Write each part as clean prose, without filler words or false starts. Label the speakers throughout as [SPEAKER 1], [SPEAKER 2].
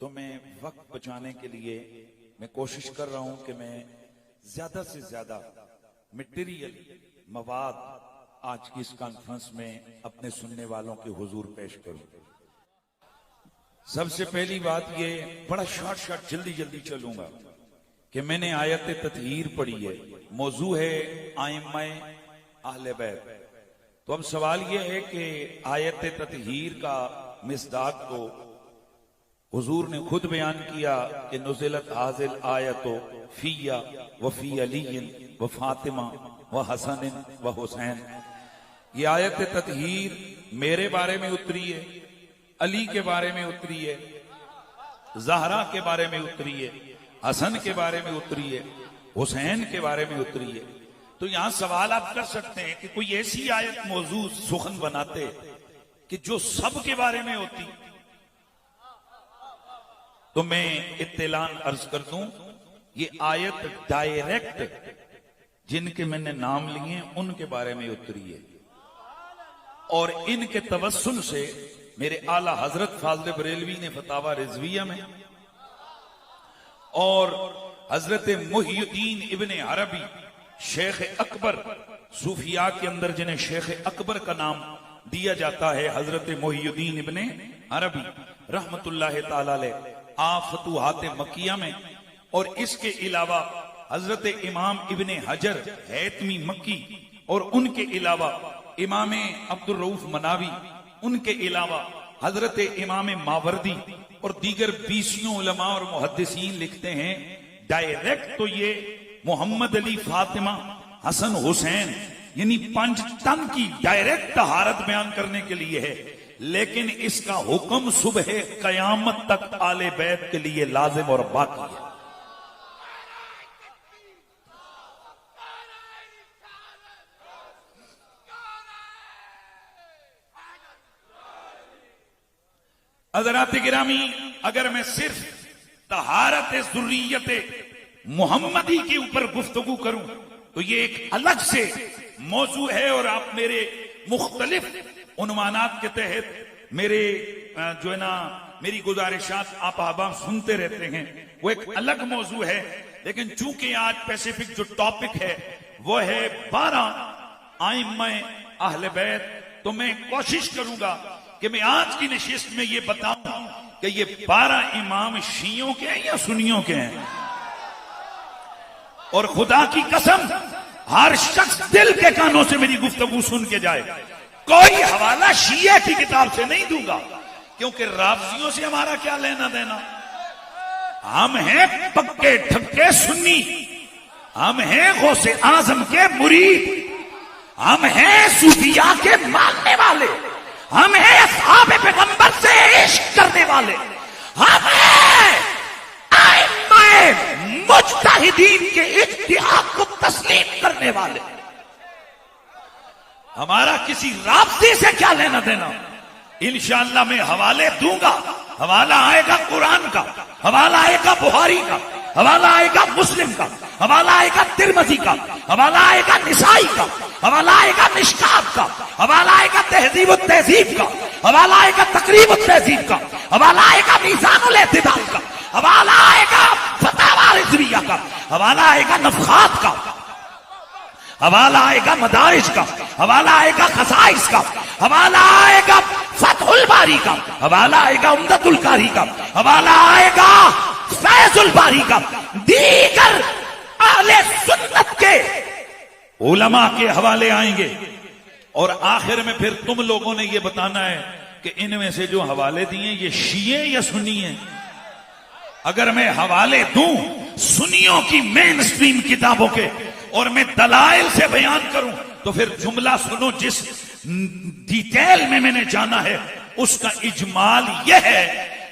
[SPEAKER 1] तो मैं वक्त बचाने के लिए मैं कोशिश कर रहा हूं कि मैं ज्यादा से ज्यादा मटेरियल मवाद आज की इस कॉन्फ्रेंस में अपने सुनने वालों के हुजूर पेश करूं। सबसे पहली बात ये, बड़ा शॉर्ट जल्दी जल्दी चलूंगा कि मैंने आयत ततहीर पढ़ी है, मौजू है आइम्मा अहले बैत। तो अब सवाल यह है कि आयत ततहीर का मिसदाक तो हुजूर ने खुद बयान किया कि नुज़िलत हाज़िल आयतो फिया व फी अलीन व फातिमा व हसन व हुसैन। ये आयत ततहीर मेरे बारे में उतरी है, अली के बारे में उतरी है, ज़हरा के बारे में उतरी है, हसन के बारे में उतरी है, हुसैन के बारे में उतरी है। तो यहां सवाल आप कर सकते हैं कि कोई ऐसी आयत मौजू सुखन बनाते कि जो सब के बारे में होती। तो मैं इत्तेलान अर्ज कर दूं, ये आयत डायरेक्ट जिनके मैंने नाम लिए उनके बारे में उतरी है और इनके तवस्सुल से मेरे आला हजरत फाज़िल बरेलवी ने फतावा रिजविया में और हजरत मुहियुद्दीन इब्ने अरबी शेख अकबर, सूफिया के अंदर जिन्हें शेख अकबर का नाम दिया जाता है, हजरत मुहियुद्दीन इब्ने अरबी रहमतुल्लाह ताला अलैह फतुहात मक्किया में, और इसके अलावा हजरत इमाम इब्ने हजर हैतमी मक्की और उनके अलावा इमाम अब्दुल रऊफ मनावी, उनके अलावा हजरत इमाम मावरदी और दीगर 20 उलमा और मुहद्दिसीन लिखते हैं डायरेक्ट तो ये मोहम्मद अली, फातिमा, हसन, हुसैन यानी 5 तन की डायरेक्ट तहारत बयान करने के लिए है, लेकिन इसका हुक्म सुबह कयामत तक आले बैत के लिए लाजिम और बाकी है। हज़रात गिरामी, अगर मैं सिर्फ तहारत ज़ुर्रियत मुहम्मदी के ऊपर गुफ्तगू करूं तो ये एक अलग से मौजू है और आप मेरे मुख्तलिफ उन्वानात के तहत मेरे जो है ना मेरी गुजारिशात आप आबाम सुनते रहते हैं, वो एक अलग मौजू है। लेकिन चूंकि आज स्पेसिफिक जो टॉपिक है वो है 12 आइम्मा अहले बैत, तो मैं कोशिश करूंगा कि मैं आज की नशिस्त में ये बताऊं कि ये 12 इमाम शियों के हैं या सुन्नियों के हैं। और खुदा की कसम, हर शख्स दिल के कानों से मेरी गुफ्तगू सुन के जाए, कोई हवाला शिया की किताब से नहीं दूंगा, क्योंकि राफजियों से हमारा क्या लेना देना। हम हैं पक्के ठक्के सुन्नी, हम हैं गौसे आजम के मुरीद, हम हैं सूफिया के मानने वाले, हम हैं असहाबे पैगंबर से इश्क करने वाले, हम हैं आइम्माए मुज्तहिदीन के इज्तिहाद को तस्लीम करने वाले। हमारा किसी राब्ते से क्या लेना देना। इंशाअल्लाह मैं हवाले दूंगा, हवाला आएगा कुरान का, हवाला आएगा बुखारी का, हवाला आएगा मुस्लिम का, हवाला आएगा तिरमिज़ी का, हवाला आएगा निसाई का, हवाला आएगा मिशकात का, हवाला आएगा तहजीब व तहजीब का, हवाला आएगा तकरीब व तहजीब का, हवाला आएगा मीज़ानुल एतिदाल का, हवाला आएगा फतावा रिज़विया का, हवाला आएगा नफ़खात का, हवाला आएगा मदारिज का, हवाला आएगा खसाइस का, हवाला आएगा फतहुल बारी का, हवाला आएगा उम्दतुल कारी का, हवाला आएगा फैजुल बारी का, दीगर अहले सुन्नत के उलमा के हवाले आएंगे। और आखिर में फिर तुम लोगों ने ये बताना है कि इनमें से जो हवाले दिए ये शिये या सुन्नी है। अगर मैं हवाले दूं सुन्नियों की मेन स्ट्रीम किताबों के और मैं दलाइल से बयान करूं तो फिर जुमला सुनो, जिस डिटेल में मैंने जाना है उसका इजमाल यह है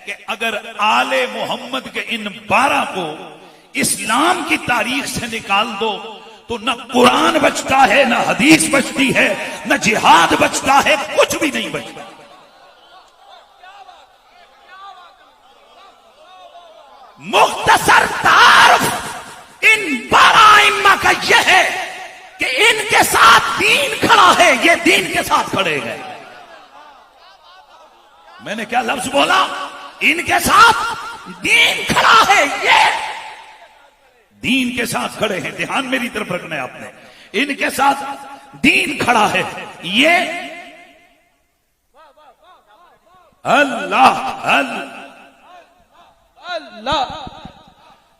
[SPEAKER 1] कि अगर आले मोहम्मद के इन 12 को इस्लाम की तारीख से निकाल दो तो न कुरान बचता है, न हदीस बचती है, न जिहाद बचता है, कुछ भी नहीं बचता। मुख्तसर तारुफ इन 12 आइम्मा का यह है कि इनके साथ दीन खड़ा है, ये दीन के साथ खड़े हैं। मैंने क्या लफ्ज बोला? इनके साथ दीन खड़ा है, ये दीन के साथ खड़े हैं। ध्यान मेरी तरफ रखना है आपने, इनके साथ दीन खड़ा है। ये अल्लाह
[SPEAKER 2] अल्लाह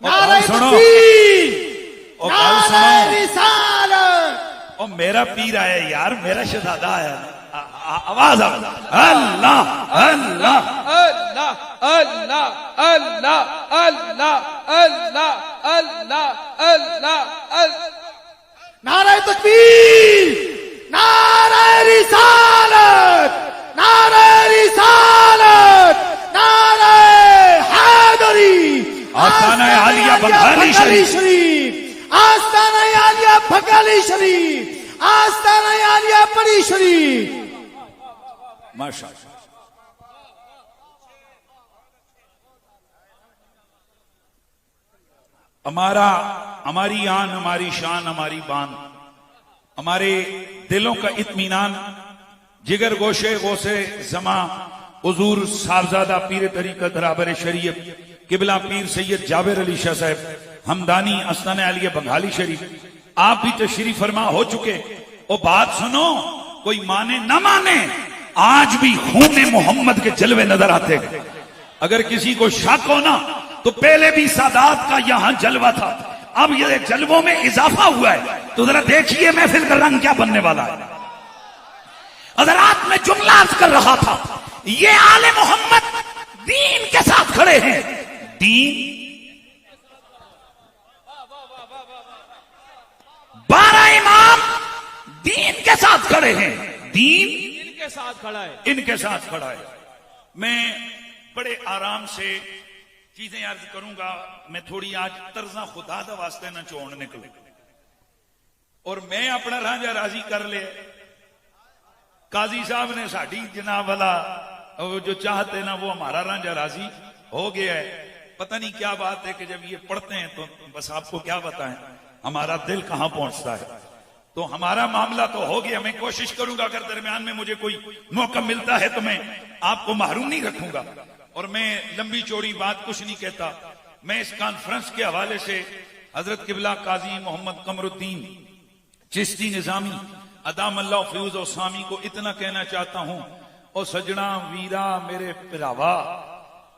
[SPEAKER 1] नारे सुनो,
[SPEAKER 2] नारे रिसालत।
[SPEAKER 1] और मेरा पीर आया यार, मेरा शहजादा आया, आवाज अल्लाह अल्लाह
[SPEAKER 2] अल्लाह अल्लाह अल्लाह अल्लाह अल्लाह अल्लाह अल्लाह। नारे तकबीर, नारे रिसालत, नारे रिसालत, नारे हैदरी।
[SPEAKER 1] आस्ताना आलिया बंगाली शरीफ,
[SPEAKER 2] आस्ताना आलिया बंगाली शरीफ, आस्ताना आलिया परी शरीफ।
[SPEAKER 1] माशाअल्लाह। हमारी आन, हमारी शान, हमारी बान, हमारे दिलों का इत्मीनान, जिगर गोशे गोसे जमा हुजूर साहबजादा पीर तरीकत राबर शरीयत किबला पीर सैयद जाबिर अली शाह साहब हमदानी आस्ताना आलिया बंगाली शरीफ, आप भी तशरीफ फरमा हो चुके। और बात सुनो, कोई माने ना माने, आज भी खून मोहम्मद के जलवे नजर आते हैं। अगर किसी को शक हो ना, तो पहले भी सादात का यहां जलवा था, अब ये जलवों में इजाफा हुआ है। तो जरा देखिए महफिल का रंग क्या बनने वाला है। हज़रात में जुमला अर्ज कर रहा था, ये आले मोहम्मद दीन के साथ खड़े हैं। दीन 12 इमाम दीन के साथ खड़े हैं, दीन
[SPEAKER 2] इनके साथ खड़ा है,
[SPEAKER 1] इनके साथ खड़ा है। मैं बड़े आराम से चीजें अर्ज करूंगा। मैं थोड़ी आज तर्जा खुदा दा वास्ते ना चोण निकले, और मैं अपना रांझा राजी कर ले। काजी साहब ने साड़ी जनाब वाला वो जो चाहते ना, वो हमारा रांझा राजी हो गया है। पता नहीं क्या बात है कि जब ये पढ़ते हैं तो बस आपको क्या बताएं हमारा दिल कहां पहुंचता है। तो हमारा मामला तो हो गया। मैं कोशिश करूंगा, अगर दरमियान में मुझे कोई मौका मिलता है तो मैं आपको महरूम नहीं रखूंगा। और मैं लंबी चौड़ी बात कुछ नहीं कहता। मैं इस कॉन्फ्रेंस के हवाले से हजरत किबला काजी मोहम्मद कमरुद्दीन चिश्ती निजामी अदामल्लाह फ्यूज और सामी को इतना कहना चाहता हूं, और सजना वीरा मेरे पिरावा,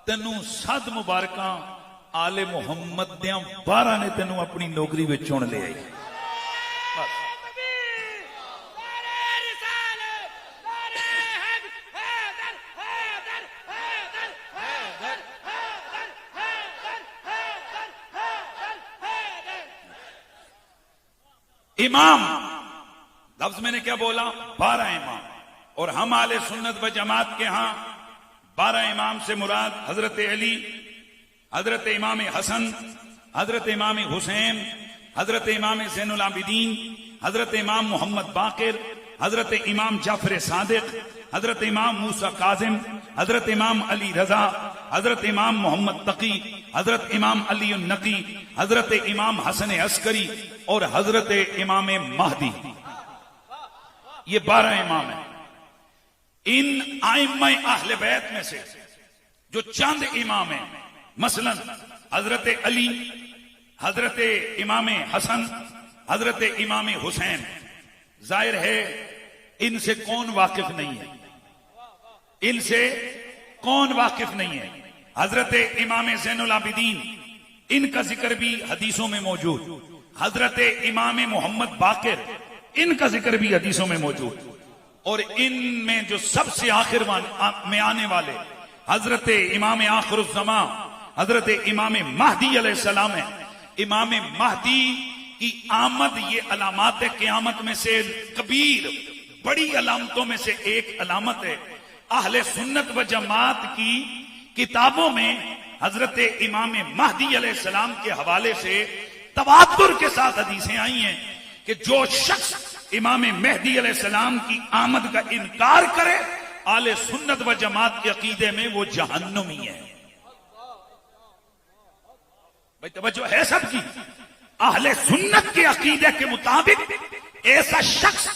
[SPEAKER 1] तेनू सद मुबारका आले मुहम्मद दियां 12 ने तेनू अपनी नौकरी में चुन ले आई। इमाम लफ्ज मैंने क्या बोला, 12 इमाम। और हम आले सुन्नत व जमात के यहां 12 इमाम से मुराद हजरत अली, हजरत इमाम हसन, हजरत इमाम हुसैन, हजरत इमाम ज़ैनुल आबिदीन, हजरत इमाम मोहम्मद बाकिर, हजरत इमाम जाफर सादिक, हजरत इमाम मूसा काजिम, हजरत इमाम अली रजा, हजरत इमाम मोहम्मद तकी, हजरत इमाम अली नकी, हजरत इमाम हसन अस्करी और हजरत इमाम महदी। ये 12 इमाम है। इन आइम्मा अहले बैत में से जो चंद इमाम हैं, मसलन हजरत अली, हजरत इमाम हसन, हजरत इमाम हुसैन, जाहिर है इनसे कौन वाकिफ नहीं है, इनसे कौन वाकिफ नहीं है। हजरत इमाम ज़ैनुल आबिदीन, इनका जिक्र भी हदीसों में मौजूद। हजरत इमाम मोहम्मद बाकिर, इनका जिक्र भी हदीसों में मौजूद। और इनमें जो सबसे आखिर में आने वाले हजरत इमाम आखिरुज़्ज़मा, हजरत इमाम महदी अलैहिस्सलाम है। इमाम महदी की आमद ये अलामात क़यामत में से कबीर, बड़ी अलामतों में से एक अलामत है। अहले सुन्नत व जमात की किताबों में हजरत इमाम महदी अलैहिस्सलाम के हवाले से तवातुर के साथ हदीसें आई हैं कि जो शख्स इमाम मेहदी अलैहिस्सलाम की आमद का इनकार करे, आले सुन्नत व जमात के अकीदे में वो जहन्नुमी है। भाई तवज्जो है सबकी। अहले सुन्नत के अकीदे के मुताबिक ऐसा शख्स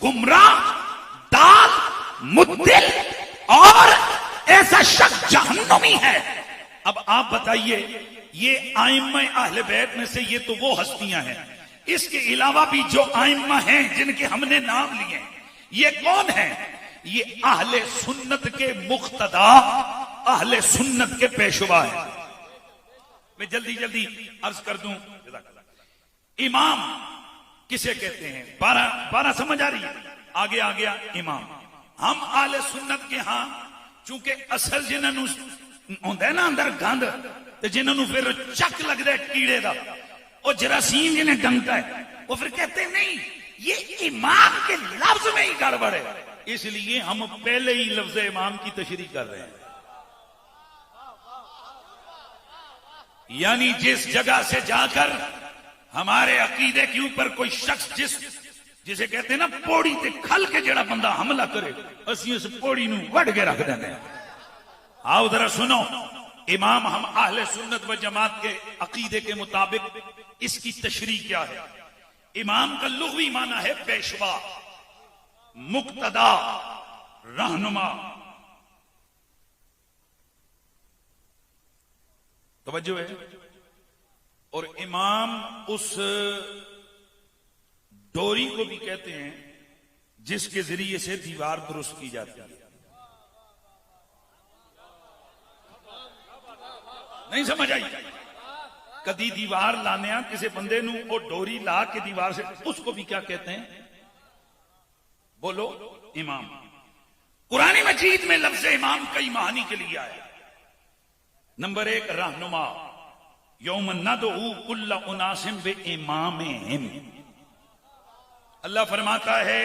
[SPEAKER 1] गुमराह, दाल, मुद्दिल और ऐसा शख्स जहन्नुमी है। अब आप बताइए, ये आइम्मा अहले बैत में से ये तो वो हस्तियां हैं, इसके अलावा भी जो आइम्मा हैं जिनके हमने नाम लिए, ये कौन है? ये अहले सुन्नत के मुक्तदा, अहले सुन्नत के पेशवा है। मैं जल्दी जल्दी अर्ज कर दूं, इमाम किसे कहते हैं? 12 समझ आ रही है? आगे आ गया इमाम। हम आले सुन्नत के यहां चूंकि असल जिन्होंने होंदा ना अंदर गंद, ते जिन्होंने फिर चक लगता है कीड़े का, और जरासीम जिन्हें डंका है, वो फिर कहते नहीं ये इमाम के लफ्ज में ही गड़बड़ है, इसलिए हम पहले ही लफ्ज इमाम की तशरीह कर रहे हैं। यानी जिस जगह से जाकर हमारे अकीदे के ऊपर कोई शख्स जिसे कहते हैं ना पौड़ी ते खल के जड़ा बंदा हमला करे, असी उस पौड़ी नूं वढ़ के रख देते हैं। आओ जरा सुनो, इमाम हम अहले सुन्नत व जमात के अकीदे के मुताबिक इसकी तशरीह क्या है? इमाम का लुग़वी माना है पेशवा, मुक्तदा, रहनुमा। तवज्जो है? और इमाम उस डोरी को भी कहते हैं जिसके जरिए से दीवार दुरुस्त की जाती है। नहीं समझ आई? कदी दीवार लाने किसी बंदे नू वो डोरी ला के दीवार से, उसको भी क्या कहते हैं? बोलो, इमाम। कुरान मजीद में लफ्ज इमाम कई मानी के लिए आया। नंबर 1 रहनुमा, यौम नदउ कुल्ल उनासिम बे इमामिहिम। अल्लाह फरमाता है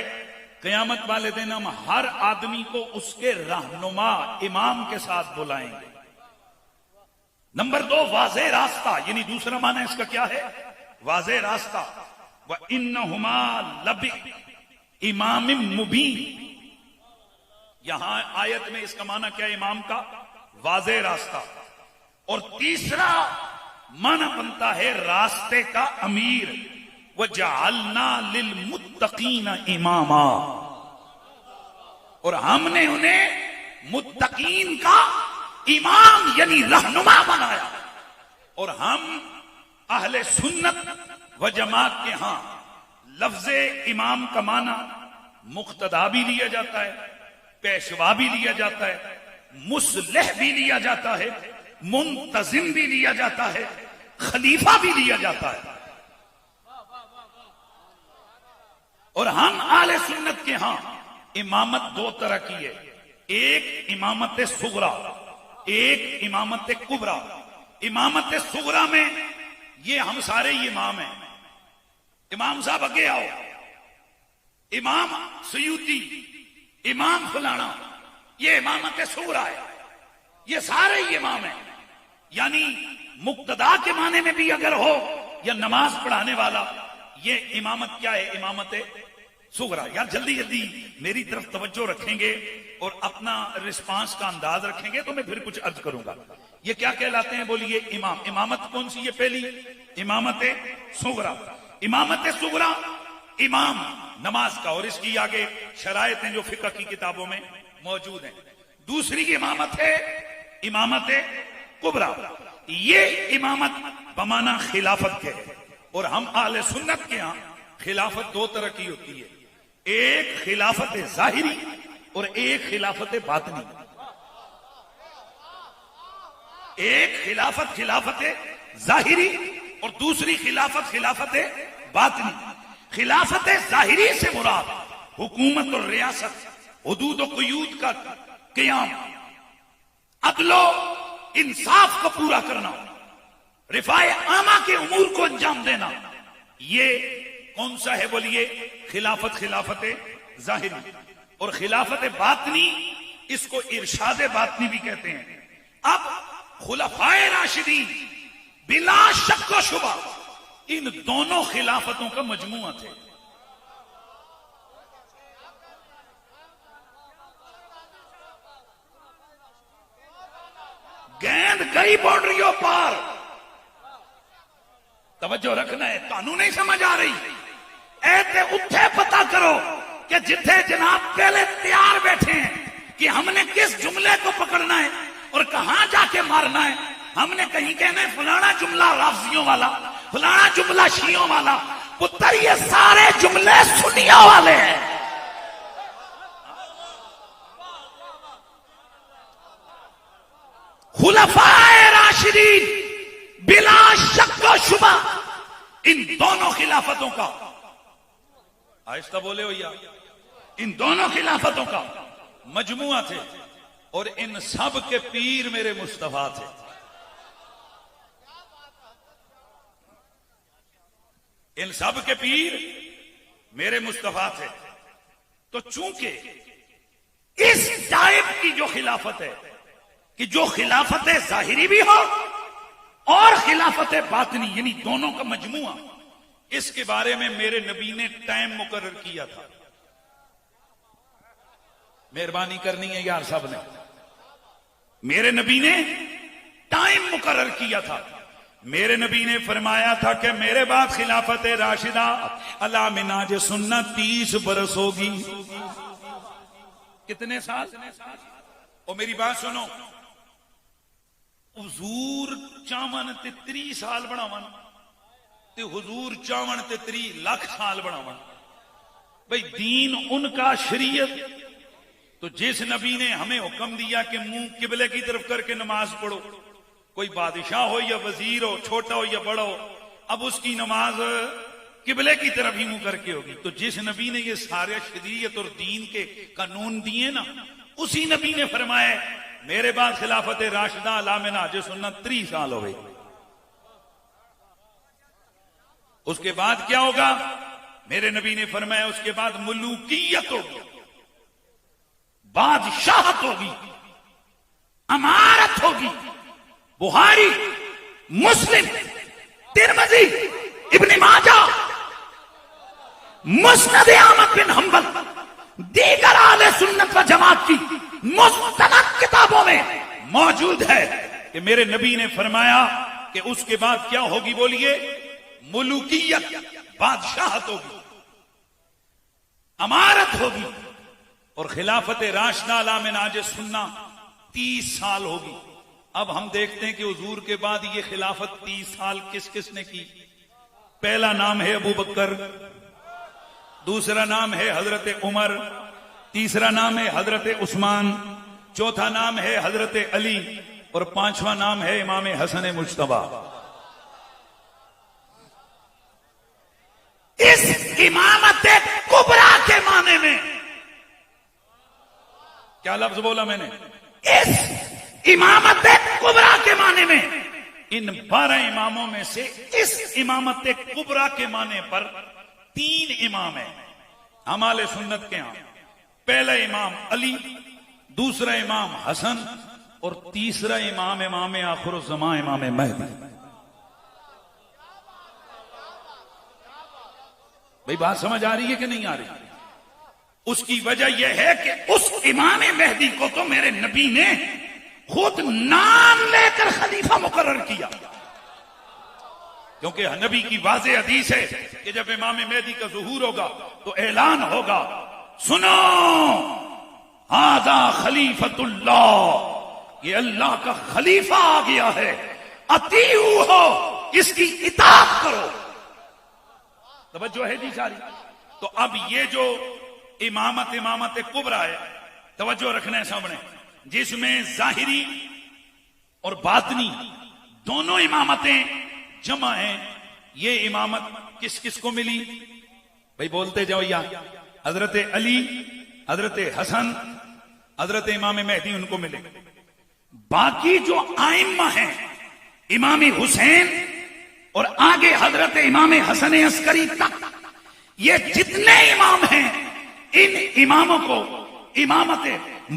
[SPEAKER 1] कयामत वाले दिन हम हर आदमी को उसके रहनुमा इमाम के साथ बुलाएंगे। नंबर 2 वाज़े रास्ता, यानी दूसरा माना इसका क्या है? वाज़े रास्ता। व इन्नहुमा लबि इमामिम मुबीन। यहां आयत में इसका माना क्या है? इमाम का वाज़े रास्ता। और तीसरा माना बनता है रास्ते का अमीर। व जअलना लिल मुत्तकीना इमामा, और हमने उन्हें मुत्तकीन का इमाम यानी रहनुमा बनाया। और हम अहले सुन्नत व जमात के यहां लफ्जे इमाम का माना मुक्तदा भी लिया जाता है, पेशवा भी लिया जाता है, मुस्लिह भी लिया जाता है, मुंतजिम भी लिया जाता है, खलीफा भी लिया जाता है। और हम आले सुन्नत के यहां इमामत 2 तरह की है, एक इमामत सुगरा, एक इमामत कुबरा। इमामत सुगरा में ये हम सारे ही इमाम हैं। इमाम साहब आगे आओ, इमाम सयूती, इमाम फलाना, ये इमामत सुगरा है, ये सारे ही इमाम हैं। यानी मुक्तदा के माने में भी अगर हो या नमाज पढ़ाने वाला, ये इमामत क्या है? इमामत सुगरा। यार जल्दी जल्दी मेरी तरफ तवज्जो रखेंगे और अपना रिस्पांस का अंदाज रखेंगे तो मैं फिर कुछ अर्ज करूंगा। ये क्या कहलाते हैं? बोलिए इमाम। इमामत कौन सी? ये पहली इमामत सुगरा। इमामत सुगरा इमाम नमाज का, और इसकी आगे शरायतें जो फिक्र की किताबों में मौजूद हैं। दूसरी इमामत है इमामत कुबरा। ये इमामत बमाना खिलाफत के है। और हम आले सुन्नत के यहां खिलाफत 2 तरह की होती है, एक खिलाफत जाहिरी और एक खिलाफत बातनी। एक खिलाफत जाहिरी और दूसरी खिलाफत बातनी। खिलाफत जाहिरी से मुराद हुकूमत और रियासत, हुदूद और क़ुयूद का क़याम, अदलो इंसाफ को पूरा करना, रिफाए आमा के उमूर को अंजाम देना। ये कौन सा है? बोलिए खिलाफत जाहिरी। और खिलाफत बातनी, इसको इरशाद बातनी भी कहते हैं। अब खुलफाए राशिदीन बिला शक व शुबा इन दोनों खिलाफतों का मजमुआ थे। गेंद गई बाउंड्रियों पार। तवज्जो रखना है, कानून नहीं समझ आ रही। ऐसे उत्थे पता करो कि जिथे जनाब पहले तैयार बैठे हैं कि हमने किस जुमले को पकड़ना है और कहां जाके मारना है, हमने कहीं कहना है फलाना जुमला राफजियों वाला, फलाना जुमला शियों वाला। पुत्र ये सारे जुमले सुन्नियों वाले हैं। खुलफाए राशिदीन बिला शक व शुबा इन दोनों खिलाफतों का, आहिस्ता बोले भैया, इन दोनों खिलाफतों का मजमुआ थे और इन सब के पीर मेरे मुस्तफा थे। इन सब के पीर मेरे मुस्तफा थे। तो चूंकि इस टाइप की जो खिलाफत है कि जो खिलाफत जाहिरी भी हो और खिलाफत बातनी, यानी दोनों का मजमुआ, इसके बारे में मेरे नबी ने टाइम मुकर्रर किया था। मेहरबानी करनी है यार साहब ने, मेरे नबी ने टाइम मुकर्रर किया था। मेरे नबी ने फरमाया था कि मेरे बाद खिलाफत राशिदा अला मिनाज सुन्ना 30 बरस होगी। कितने साल? और मेरी बात सुनो, हुजूर चावन ते 30 साल बनावन ते हुजूर चावन ते 30 लाख साल बनावन। भाई दीन उनका, शरीयत। तो जिस नबी ने हमें हुक्म दिया कि मुंह किबले की तरफ करके नमाज पढ़ो, कोई बादशाह हो या वजीर हो, छोटा हो या बड़ा हो, अब उसकी नमाज किबले की तरफ ही मुंह करके होगी। तो जिस नबी ने ये सारे शरीयत और दीन के कानून दिए ना, उसी नबी ने फरमाया मेरे बाद खिलाफत राशिदा अला जो सुन्ना 30 साल हो गई। उसके बाद क्या होगा? मेरे नबी ने फरमाया उसके बाद मुलूकियत होगी, बादशाहत होगी, अमारत होगी। बुहारी, मुस्लिम, तिरमिज़ी, इब्न माजा, मुस्नद अहमद बिन हंबल, दीगर आले सुन्नत व जमात की मुस्तनद किताबों में मौजूद है कि मेरे नबी ने फरमाया कि उसके बाद क्या होगी? बोलिए, मुलूकियत, बादशाहत होगी, अमारत होगी और खिलाफत राशिदा अला मिनाज सुन्ना 30 साल होगी। अब हम देखते हैं कि हुजूर के बाद ये खिलाफत 30 साल किस किस ने की। पहला नाम है अबू बकर, दूसरा नाम है हजरत उमर, तीसरा नाम है हजरत उस्मान, चौथा नाम है हजरत अली और पांचवा नाम है इमाम हसन मुज्तबा। इस इमामत कुबरा के माने में क्या लफ्ज बोला मैंने? इस इमामत कुबरा के माने में इन 12 इमामों में से इस इमामत कुबरा के माने पर 3 इमाम है हमारे सुन्नत के यहां। पहला इमाम अली, दूसरा इमाम हसन और तीसरा इमाम इमाम आखिरुज़्ज़मान इमाम महदी। भाई बात समझ आ रही है कि नहीं आ रही? उसकी वजह यह है कि उस इमाम महदी को तो मेरे नबी ने खुद नाम लेकर खलीफा मुकर्रर किया, क्योंकि नबी की वाज़ेह हदीस है कि जब इमाम महदी का ज़ुहूर होगा तो ऐलान होगा, सुनो हाज़ा खलीफतुल्लाह, ये अल्लाह का खलीफा आ गया है, अतीऊ हो, इसकी इताअत करो। तवज्जो है जी सारी? तो अब ये जो इमामत कुबरा है, तवज्जो रखना है सामने, जिसमें जाहिरी और बातनी दोनों इमामतें जमा हैं। ये इमामत किस किस को मिली? भाई बोलते जाओ या हजरत अली, हजरत हसन, हजरत इमाम महदी उनको मिले। बाकी जो आइम्मा हैं, इमाम हुसैन और आगे हजरत इमाम हसन अस्करी तक, ये जितने इमाम हैं, इन इमामों को इमामत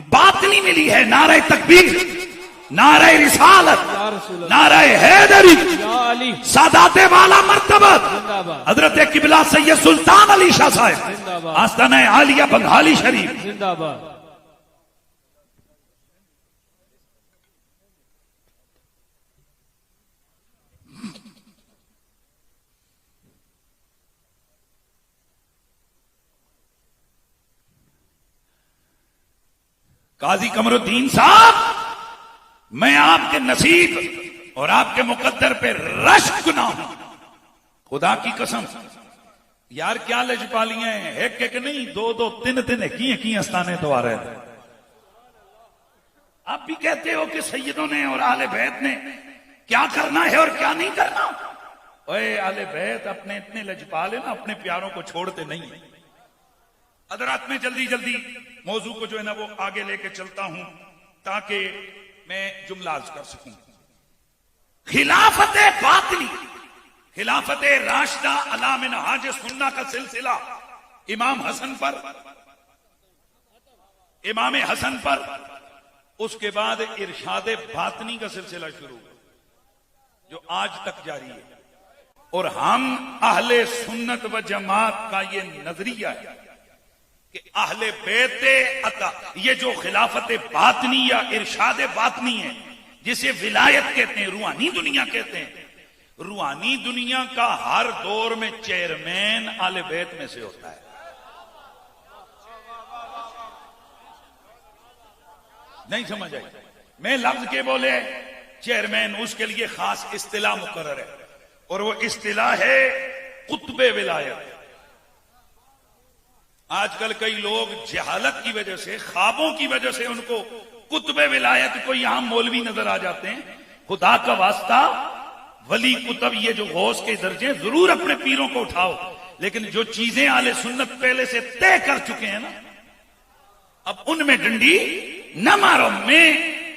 [SPEAKER 1] बातनी मिली है। नारे तकबीर, नारे रिसालत, नारे हैदरी, सादाते वाला मर्तबत, हजरत किबला सैयद सुल्तान अली शाह साहब, आस्ताना आलिया बंगाली शरीफ जिंदाबाद। काजी कमरुद्दीन साहब, मैं आपके नसीब और आपके मुकद्दर पे रश्क ना हो। खुदा की कसम यार क्या लजपालियां हैं, एक एक नहीं, दो दो तीन तीन की अस्ताने तो आ रहे थे। आप भी कहते हो कि सैयदों ने और आले बैत ने क्या करना है और क्या नहीं करना। ओए आले बैत अपने इतने लजपाल है ना, अपने प्यारों को छोड़ते नहीं है। हज़रात में जल्दी जल्दी मौजू को जो है ना वो आगे लेके चलता हूं ताकि मैं जुमला अर्ज कर सकूं। खिलाफत बातिनी, खिलाफत राशिदा अला मिनहाज सुन्ना का सिलसिला इमाम हसन पर, उसके बाद इरशाद बातनी का सिलसिला शुरू जो आज तक जारी है। और हम अहले सुन्नत व जमात का ये नजरिया है कि अहले बेते अता, ये जो खिलाफत बातनी या इरशाद बातनी है जिसे विलायत कहते हैं, रूहानी दुनिया कहते हैं, रूहानी दुनिया का हर दौर में चेयरमैन आले बैत में से होता है। नहीं समझ आई? मैं लफ्ज के बोले चेयरमैन, उसके लिए खास इस्तिलाह मुकर्रर है और वो इस्तिलाह है कुतबे विलायत। आजकल कई लोग जहालत की वजह से, ख्वाबों की वजह से उनको कुतबे विलायत को यहां मौलवी नजर आ जाते हैं। खुदा का वास्ता वली कुतब ये जो गौस के दर्जे, जरूर अपने पीरों को उठाओ, लेकिन जो चीजें आले सुन्नत पहले से तय कर चुके हैं ना, अब उनमें डंडी न मारो। मैं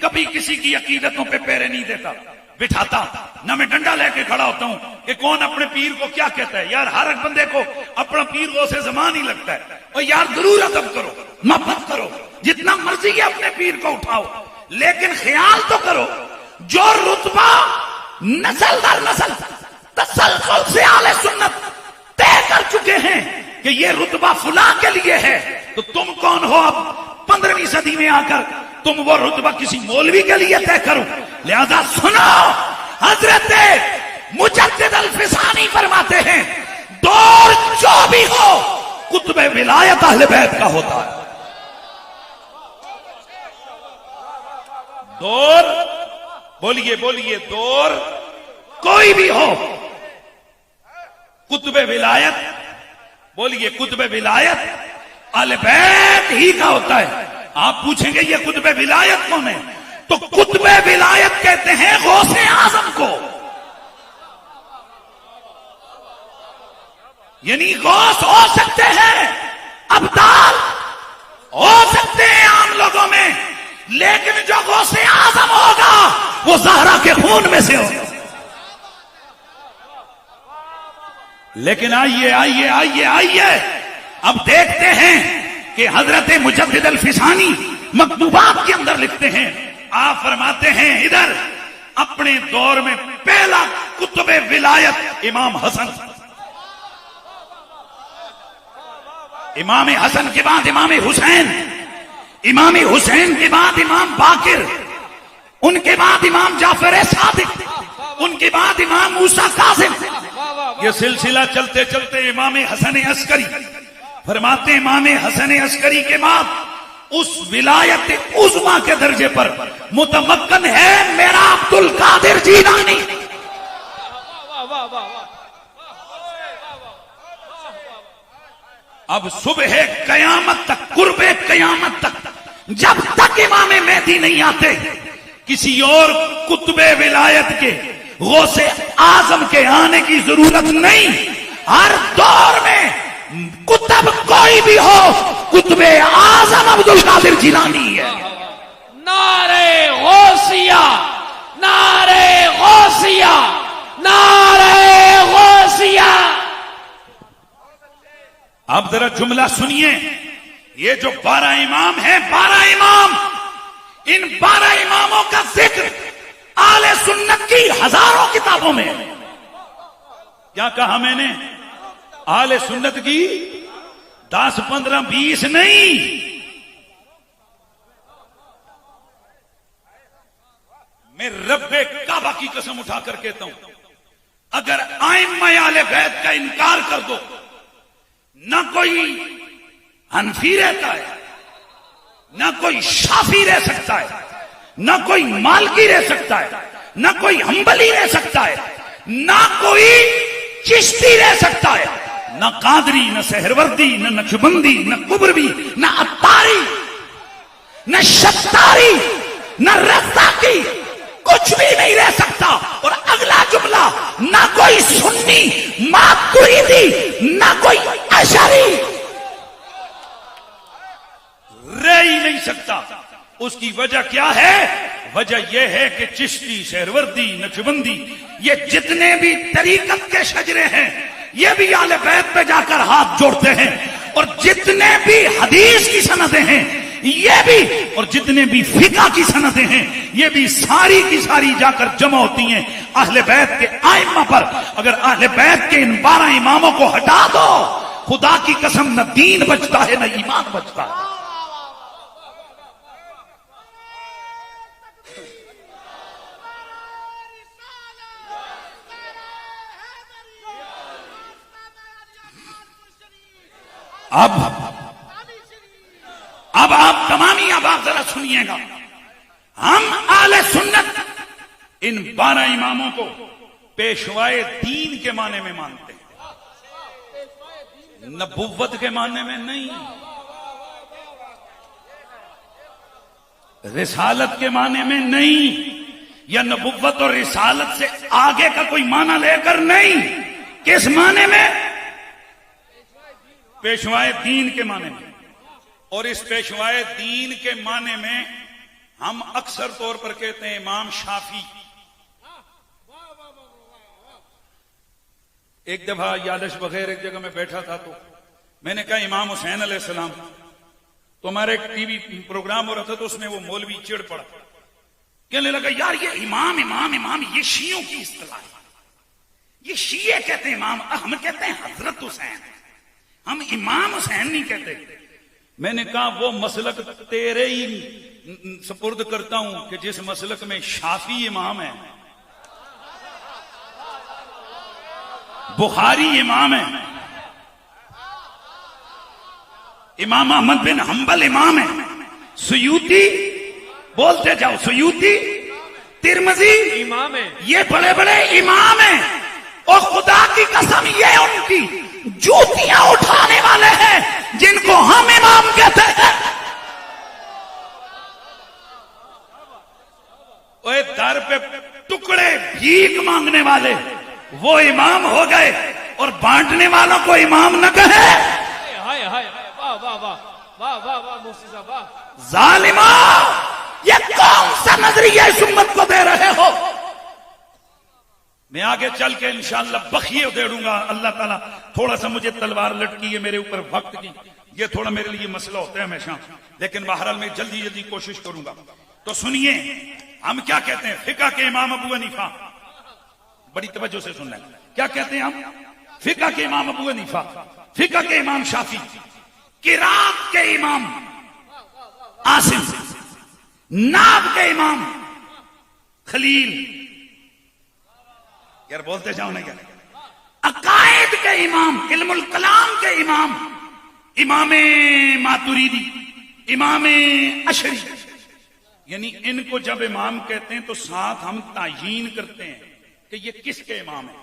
[SPEAKER 1] कभी किसी की अकीदतों पे पैरे नहीं देता, बिठाता ना, मैं डंडा लेके खड़ा होता हूं कि कौन अपने पीर को क्या कहता है। यार हर एक बंदे को अपना पीर गौ से ज़मान ही लगता है। और यार जरूर अदब करो, मोहब्बत करो, जितना मर्जी है अपने पीर को उठाओ, लेकिन ख्याल तो करो जो रुतबा नस्ल दर नस्ल तसलसल से आले सुन्नत तय कर चुके हैं कि ये रुतबा फुला के लिए है, तो तुम कौन हो अब 15वीं सदी में आकर तुम वो रुतबा किसी मौलवी के लिए तय करो। लिहाजा सुनो, हजरत मुजद्दिद अल-फिसानी फरमाते हैं दौर जो भी हो कुतुब विलायत अहले बैत का होता है। दौर बोलिए बोलिए, दौर कोई भी हो कुतुब विलायत, बोलिए कुतुब विलायत अहले बैत ही का होता है। आप पूछेंगे ये कुतुब विलायत कौन है, तो कुतुब विलायत कहते हैं गौसे आजम को, यानी गौस हो सकते हैं, अब्दाल हो सकते हैं आम लोगों में, लेकिन जो गौसे आजम होगा वो ज़हरा के खून में से होगा। लेकिन आइए आइए आइए आइए अब देखते हैं कि हजरत मुजद्दिद अल-फिसानी मकतूबात के अंदर लिखते हैं, आप फरमाते हैं इधर अपने दौर में पहला कुतुब विलायत इमाम हसन, इमाम हसन के बाद इमाम हुसैन, इमाम हुसैन के बाद इमाम बाकिर, उनके बाद इमाम जाफर सादिक, उनके बाद इमाम मूसा कासिम। ये सिलसिला चलते चलते इमाम हसन अस्करी फरमाते, इमाम हसन अस्करी के बाद उस विलायत उज़्मा के दर्जे पर मुतमक्कन है मेरा अब्दुल कादिर जीलानी। अब सुबह कयामत तक, कुर्बे कयामत तक, जब तक इमाम मेहदी नहीं आते, किसी और कुतुबे विलायत के गौसे आजम के आने की जरूरत नहीं। हर दौर में कुतुब कोई भी हो, कुतुबे आजम अब्दुल कादिर जिलानी है।
[SPEAKER 3] नारे गौसिया, नारे गौसिया, नारे गौसिया।
[SPEAKER 1] अब जरा जुमला सुनिए, ये जो 12 इमाम हैं, 12 इमाम, इन 12 इमामों का जिक्र आले सुन्नत की हजारों किताबों में। क्या कहा मैंने? आले सुन्नत की 10, 15, 20 नहीं, मैं रब्बे काबा की कसम उठाकर कहता हूं, अगर आइम्मा आले बैत का इनकार कर दो, न कोई हनफी रहता है, न कोई शाफी रह सकता है, न कोई मालकी रह सकता है, न कोई हम्बली रह सकता है, ना कोई चिश्ती रह सकता है, न कादरी, न सहरवर्दी, न नक्शबंदी, न कुबरवी, न अत्तारी, न शत्तारी, न रफ़ाकी, कुछ भी नहीं रह सकता। और अगला जुमला, ना कोई सुन्नी मातुरीदी, ना कोई अशरी रह ही नहीं सकता। उसकी वजह क्या है? वजह यह है कि चिश्ती, शहरवर्दी, नक्शबंदी, ये जितने भी तरीकत के शजरे हैं, ये भी आले बैत पे जाकर हाथ जोड़ते हैं। और जितने भी हदीस की सनदें हैं, ये भी, और जितने भी फिका की सनदें हैं, ये भी सारी की सारी जाकर जमा होती हैं अहले बैत के आइम्मा पर। अगर अहले बैत के इन 12 इमामों को हटा दो, खुदा की कसम, न दीन बचता है न ईमान बचता है। अब आप तमामी, अब आप जरा सुनिएगा। हम आले सुन्नत इन 12 इमामों को पेशवाए दीन के माने में मानते हैं, नबुव्वत के माने में नहीं, रिसालत के माने में नहीं, या नबुव्वत और रिसालत से आगे का कोई माना लेकर नहीं। किस माने में? पेशवाए दीन के माने में। और इस पेशवाए दीन के माने में हम अक्सर तौर पर कहते हैं इमाम शाफी। एक दफा यादश बगैर एक जगह में बैठा था, तो मैंने कहा इमाम हुसैन अलैहिस्सलाम, तो हमारे एक टीवी प्रोग्राम हो रहा था, तो उसमें वो मौलवी चिढ़ पड़ा, कहने लगा यार ये इमाम इमाम इमाम ये शियों की इस्तिलाह है, ये शिये कहते हैं इमाम, हम कहते हैं हजरत हुसैन, हम इमाम हुसैन नहीं कहते। मैंने कहा वो मसलक तेरे ही सुपुर्द करता हूं कि जिस मसलक में शाफी इमाम है, बुखारी इमाम है, इमाम अहमद बिन हंबल इमाम है, सुयूती, बोलते जाओ, सुयूती, तिरमिज़ी
[SPEAKER 3] इमाम है,
[SPEAKER 1] ये बड़े बड़े इमाम हैं। और खुदा की कसम ये उनकी जूतियां उठाने वाले हैं जिनको हम इमाम कहते हैं। ओए दर पे टुकड़े भीख मांगने वाले वो इमाम हो गए, और बांटने वालों को इमाम न कहे।
[SPEAKER 3] हाय हाय, वाह वाह वाह वाह वाह वाह, मुफ्ती साहब वाह।
[SPEAKER 1] जालिमा, ये कौन सा नजरिया इस उम्मत को दे रहे हो? मैं आगे चल के इंशाअल्लाह बखिए दे दूंगा। अल्लाह ताला थोड़ा सा मुझे तलवार लटकी है मेरे ऊपर वक्त की, ये थोड़ा मेरे लिए मसला होता है हमेशा, लेकिन बहरहाल मैं जल्दी जल्दी कोशिश करूंगा। तो सुनिए, हम क्या कहते हैं? फिका के इमाम अबू हनीफा, बड़ी तवज्जो से सुनना है, क्या कहते हैं हम? फिका के इमाम अबू हनीफा, फिका के इमाम शाफी, किरात के इमाम आसिम, नाब के इमाम खलील, यार बोलते जाओ ना, क्या अकायद के इमाम, इल्मुल कलाम के इमाम, इमामे मातुरीदी, इमामे अशरी, यानी इनको जब इमाम कहते हैं तो साथ हम तायीन करते हैं कि ये किसके इमाम है।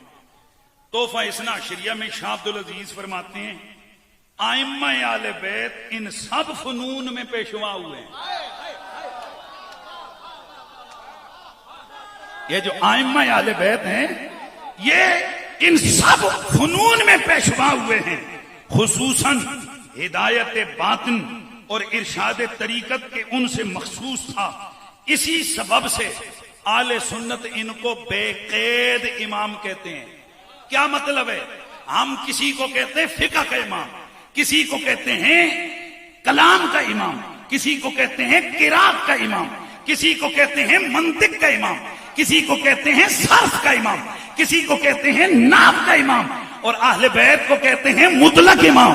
[SPEAKER 1] तोहफा इस्ना अशरिया में शाह अब्दुल अजीज फरमाते हैं, आइम्मा आले बैत इन सब फनून में पेशवा हुए हैं। ये जो आइम्मा आले बैत हैं, ये इन सब फनून में पेशवा हुए हैं, खुसूसन हिदायत बातिन और इरशाद तरीकत के उनसे मखसूस था। इसी सबब से आले सुन्नत इनको बेकैद इमाम कहते हैं। क्या मतलब है? हम किसी को कहते हैं फिका का इमाम, किसी को कहते हैं कलाम का इमाम, किसी को कहते हैं किरात का इमाम, किसी को कहते हैं मंतिक का इमाम, किसी को कहते हैं सर्फ का इमाम, किसी को कहते हैं नाब का इमाम, और अहले बैत को कहते हैं मुतलक इमाम।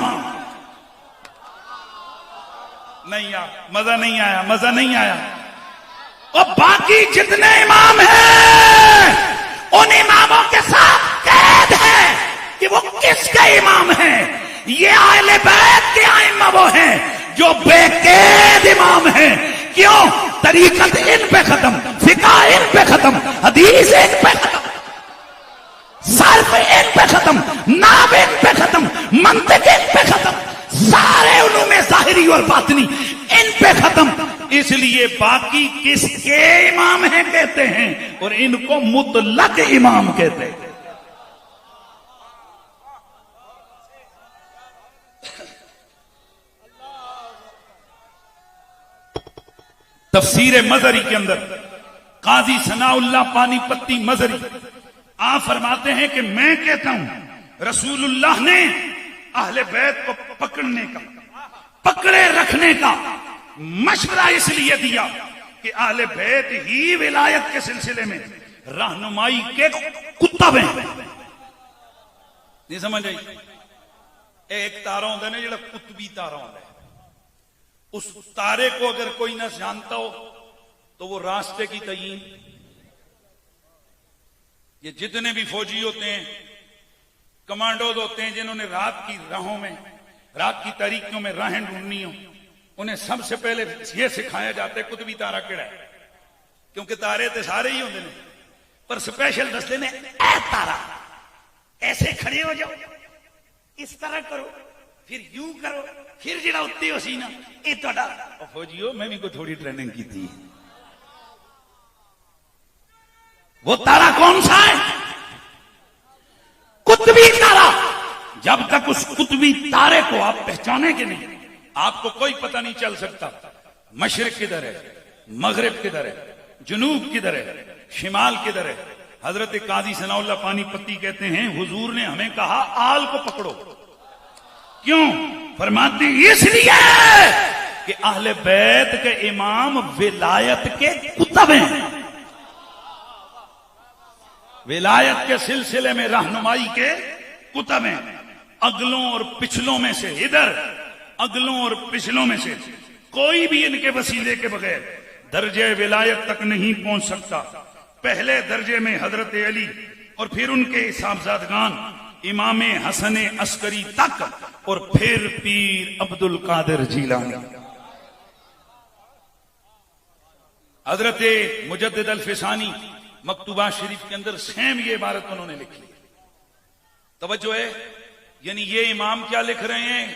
[SPEAKER 1] नहीं आया, मजा नहीं आया, मजा नहीं आया। और बाकी जितने इमाम हैं उन इमामों के साथ कैद है कि वो किसके इमाम हैं। ये अहले बैत के आइम्मा वो हैं जो बेकैद इमाम हैं। क्यों? तरीकत इन पे खत्म, फिका इन पे खत्म, हदीस इन पे खत्म, सर्फ इन पे खत्म, नाब इन पे खत्म, मंतिक इन पे खत्म, सारे उन्होंने जाहिरी और बातनी इन पे खत्म। इसलिए बाकी किसके इमाम हैं कहते हैं, और इनको मुतलक इमाम कहते हैं। तफसीर मजरी के अंदर काजी सनाउल्लाह पानीपत्ती मजरी आप फरमाते हैं कि मैं कहता हूं रसूलुल्लाह ने अहले बैत को पकड़ने का, पकड़े रखने का मशवरा इसलिए दिया कि अहले बैत ही विलायत के सिलसिले में रहनुमाई के कुत्तब हैं। नहीं समझ आई? एक तारा होता है ना जो कुतबी तारा होता है, उस तारे को अगर कोई ना जानता हो तो वो रास्ते की तयीन, ये जितने भी फौजी होते हैं, कमांडोज होते हैं, जिन्होंने रात की राहों में, रात की तारीखों में राहें ढूंढनी हो, उन्हें सबसे पहले ये सिखाया जाता है कुतबी तारा केड़ा है, क्योंकि तारे तो सारे ही होते हैं, पर स्पेशल दस्ते ने ऐ तारा ऐसे खड़े हो जाओ, इस तरह करो, फिर यूं करो, फिर जिड़ा उत्ते हो सी ना ये तुहाडा। फौजियो मैं भी कोई थोड़ी ट्रेनिंग की थी। वो तारा कौन सा है? कुतबी तारा। जब तक उस कुतबी तारे को आप पहचानेंगे नहीं, आपको कोई पता नहीं चल सकता मशरिक किधर है, मगरिब किधर है, जुनूब किधर है, शिमाल किधर है। हजरत काजी सनाउल्लाह पानीपत्ती कहते हैं हुजूर ने हमें कहा आल को पकड़ो। क्यों? फरमाते इसलिए कि अहले बैत के इमाम विलायत के कुतब हैं, विलायत के सिलसिले में रहनुमाई के कुतब हैं। अगलों और पिछलों में से, इधर अगलों और पिछलों में से कोई भी इनके वसीले के बगैर दर्जे विलायत तक नहीं पहुंच सकता। पहले दर्जे में हजरत अली और फिर उनके साहबजादगान इमाम हसन अस्करी तक, और फिर पीर अब्दुल कादिर जीलानी। हजरत मुजद्दिद अल-फिसानी मकतूबा शरीफ के अंदर सेम ये इबारत उन्होंने लिखी। तवज्जो है, यानी ये इमाम क्या लिख रहे हैं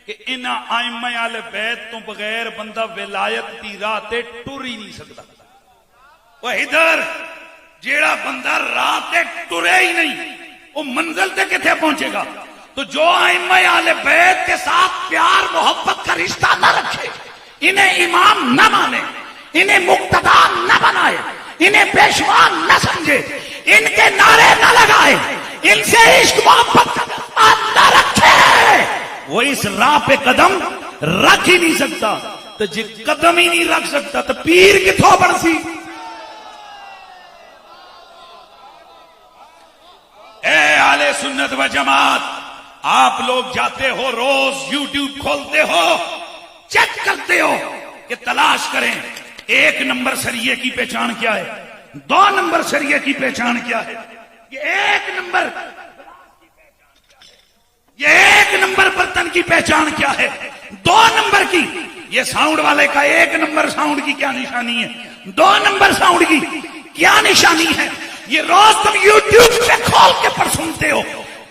[SPEAKER 1] कि इन आइम्मा आले बैत तो बगैर बंदा विलायत की राह ते टुर ही नहीं सकता। वह इधर जेड़ा बंदा राह ते टुरे ही नहीं, वो मंजिल तक किथे पहुंचेगा? तो जो आइम्मा आले बैत के साथ प्यार मोहब्बत का रिश्ता न रखे, इन्हें इमाम न माने, इन्हें मुक्तदा न बनाए, इन्हें पेशवा न समझे, इनके नारे न लगाए, इनसे इश्क मोहब्बत का न रखे, वो इस राह पे कदम रख ही नहीं सकता। तो जो कदम ही नहीं रख सकता तो पीर किथों बरसी? ए आले सुन्नत व जमात, आप लोग जाते हो रोज यूट्यूब खोलते हो, चेक करते हो कि तलाश करें एक नंबर सरिये की पहचान क्या है, 2 नंबर सरिये की पहचान क्या है, ये एक नंबर बर्तन की पहचान क्या है, 2 नंबर की ये साउंड वाले का 1 नंबर साउंड की क्या निशानी है, 2 नंबर साउंड की क्या निशानी है। ये रोज तुम यूट्यूब पे खोल के पर सुनते हो,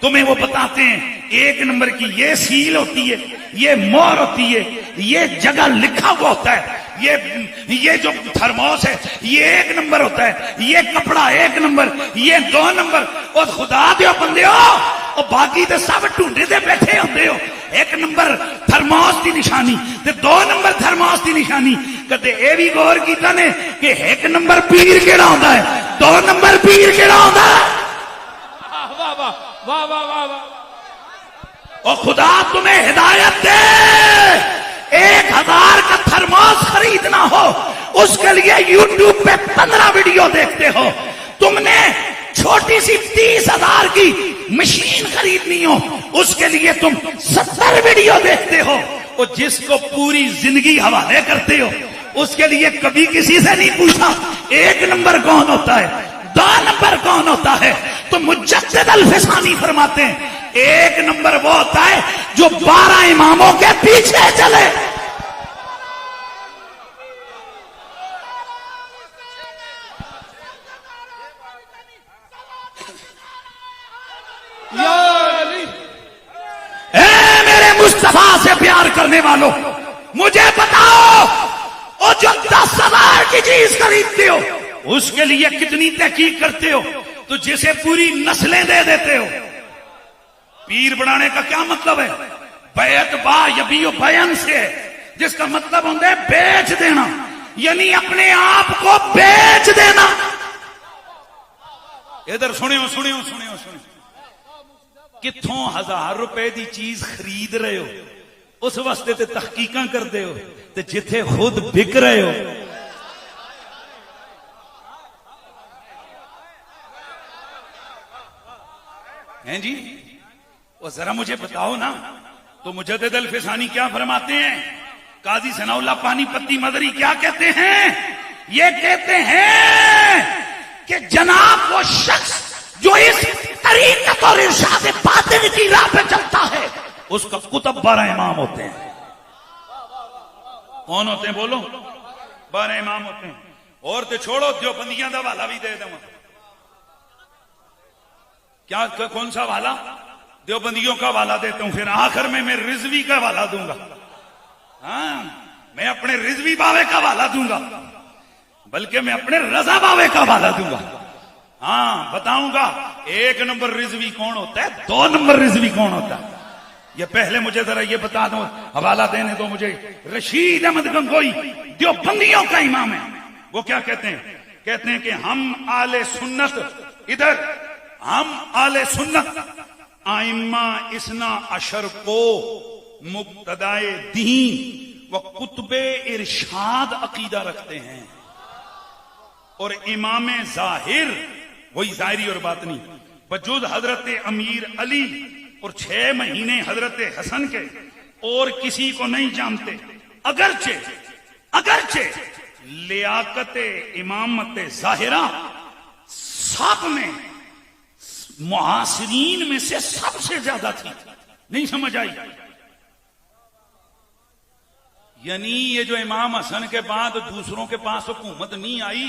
[SPEAKER 1] तुम्हें वो बताते हैं 1 नंबर की ये सील होती है, ये मोहर होती है, ये जगह लिखा हुआ होता है, ये जो थर्मोस है ये 1 नंबर होता है, ये कपड़ा 1 नंबर, ये 2 नंबर। और खुदा दे बंदे हो, और बाकी तो सब ढूंढे दे बैठे होंगे हो। 1 नंबर थर्मोस की निशानी ते 2 नंबर थर्मोस की निशानी। कदे ये भी गौर किया ने कि 1 नंबर पीर केड़ा होता है, 2 नंबर पीर केड़ा होता है?
[SPEAKER 3] वाह वाह वाह वाह वाह वाह।
[SPEAKER 1] और खुदा तुम्हें हिदायत दे, 1000 का थर्मोस खरीदना हो उसके लिए यूट्यूब पे 15 वीडियो देखते हो। तुमने छोटी सी 30,000 की मशीन खरीदनी हो उसके लिए तुम 70 वीडियो देखते हो। और जिसको पूरी जिंदगी हवाले करते हो उसके लिए कभी किसी से नहीं पूछा 1 नंबर कौन होता है, 2 नंबर कौन होता है। तो मुजद्दिद अल-फिसानी फरमाते हैं 1 नंबर वो होता है जो 12 इमामों के पीछे चले। मुस्तफा से प्यार करने वालों, मुझे बताओ, और जो 10,000 की चीज खरीदते हो उसके लिए कितनी तहकीक करते हो, तो जिसे पूरी नस्लें दे देते हो। पीर बनाने का क्या मतलब है? बैत बा यबीयो बयान से है, जिसका मतलब होता है बेच देना, यानी अपने आप को बेच देना। इधर सुनियो सुनियो सुनियो सुनियो, कितों 1000 रुपए की चीज खरीद रहे हो, उस वास्ते ते तहकीकां करते हो, ते जिथे खुद बिक रहे हो। हैं जी, वो जरा मुझे बताओ ना, तो मुजद्दिद अल फिसानी क्या फरमाते हैं, काजी सनाउल्लाह पानीपत्ती मदरी क्या कहते हैं? ये कहते हैं कि जनाब वो शख्स जो इस तरीकत और इरशाद बातिन की राह पे चलता है, उसका कुतुब 12 इमाम होते हैं। कौन होते हैं बोलो? 12 इमाम होते हैं। और तो छोड़ो, देवबंदियां का हवाला भी दे दूंगा। क्या कौन सा वाला? देवबंदियों का वाला देता हूं, फिर आखिर में मैं रिजवी का वाला दूंगा। हाँ, मैं अपने रिजवी बावे का वाला दूंगा, बल्कि मैं अपने रजा बावे का वाला दूंगा। हाँ, बताऊंगा 1 नंबर रिजवी कौन होता है, 2 नंबर रिजवी कौन होता है। ये पहले मुझे जरा ये बता दो, हवाला देने दो मुझे। रशीद अहमद गंगोई देवबंदियों का इमाम है। वो क्या कहते हैं? कहते हैं कि हम आले सुन्नत, इधर हम आले सुन्नत आइम्मा इसना अशर को मुक्तदाए दीन व कुतबे इरशाद अकीदा रखते हैं, और इमाम जाहिर, वही जाहिरी और बातनी, वजूद हजरत अमीर अली और 6 महीने हजरत हसन के, और किसी को नहीं जानते। अगरचे लियाकत इमामत जाहिरा सब में मुआसिरीन में से सबसे ज्यादा थी। नहीं समझ आई? यानी ये जो इमाम हसन के बाद दूसरों के पास हुकूमत नहीं आई,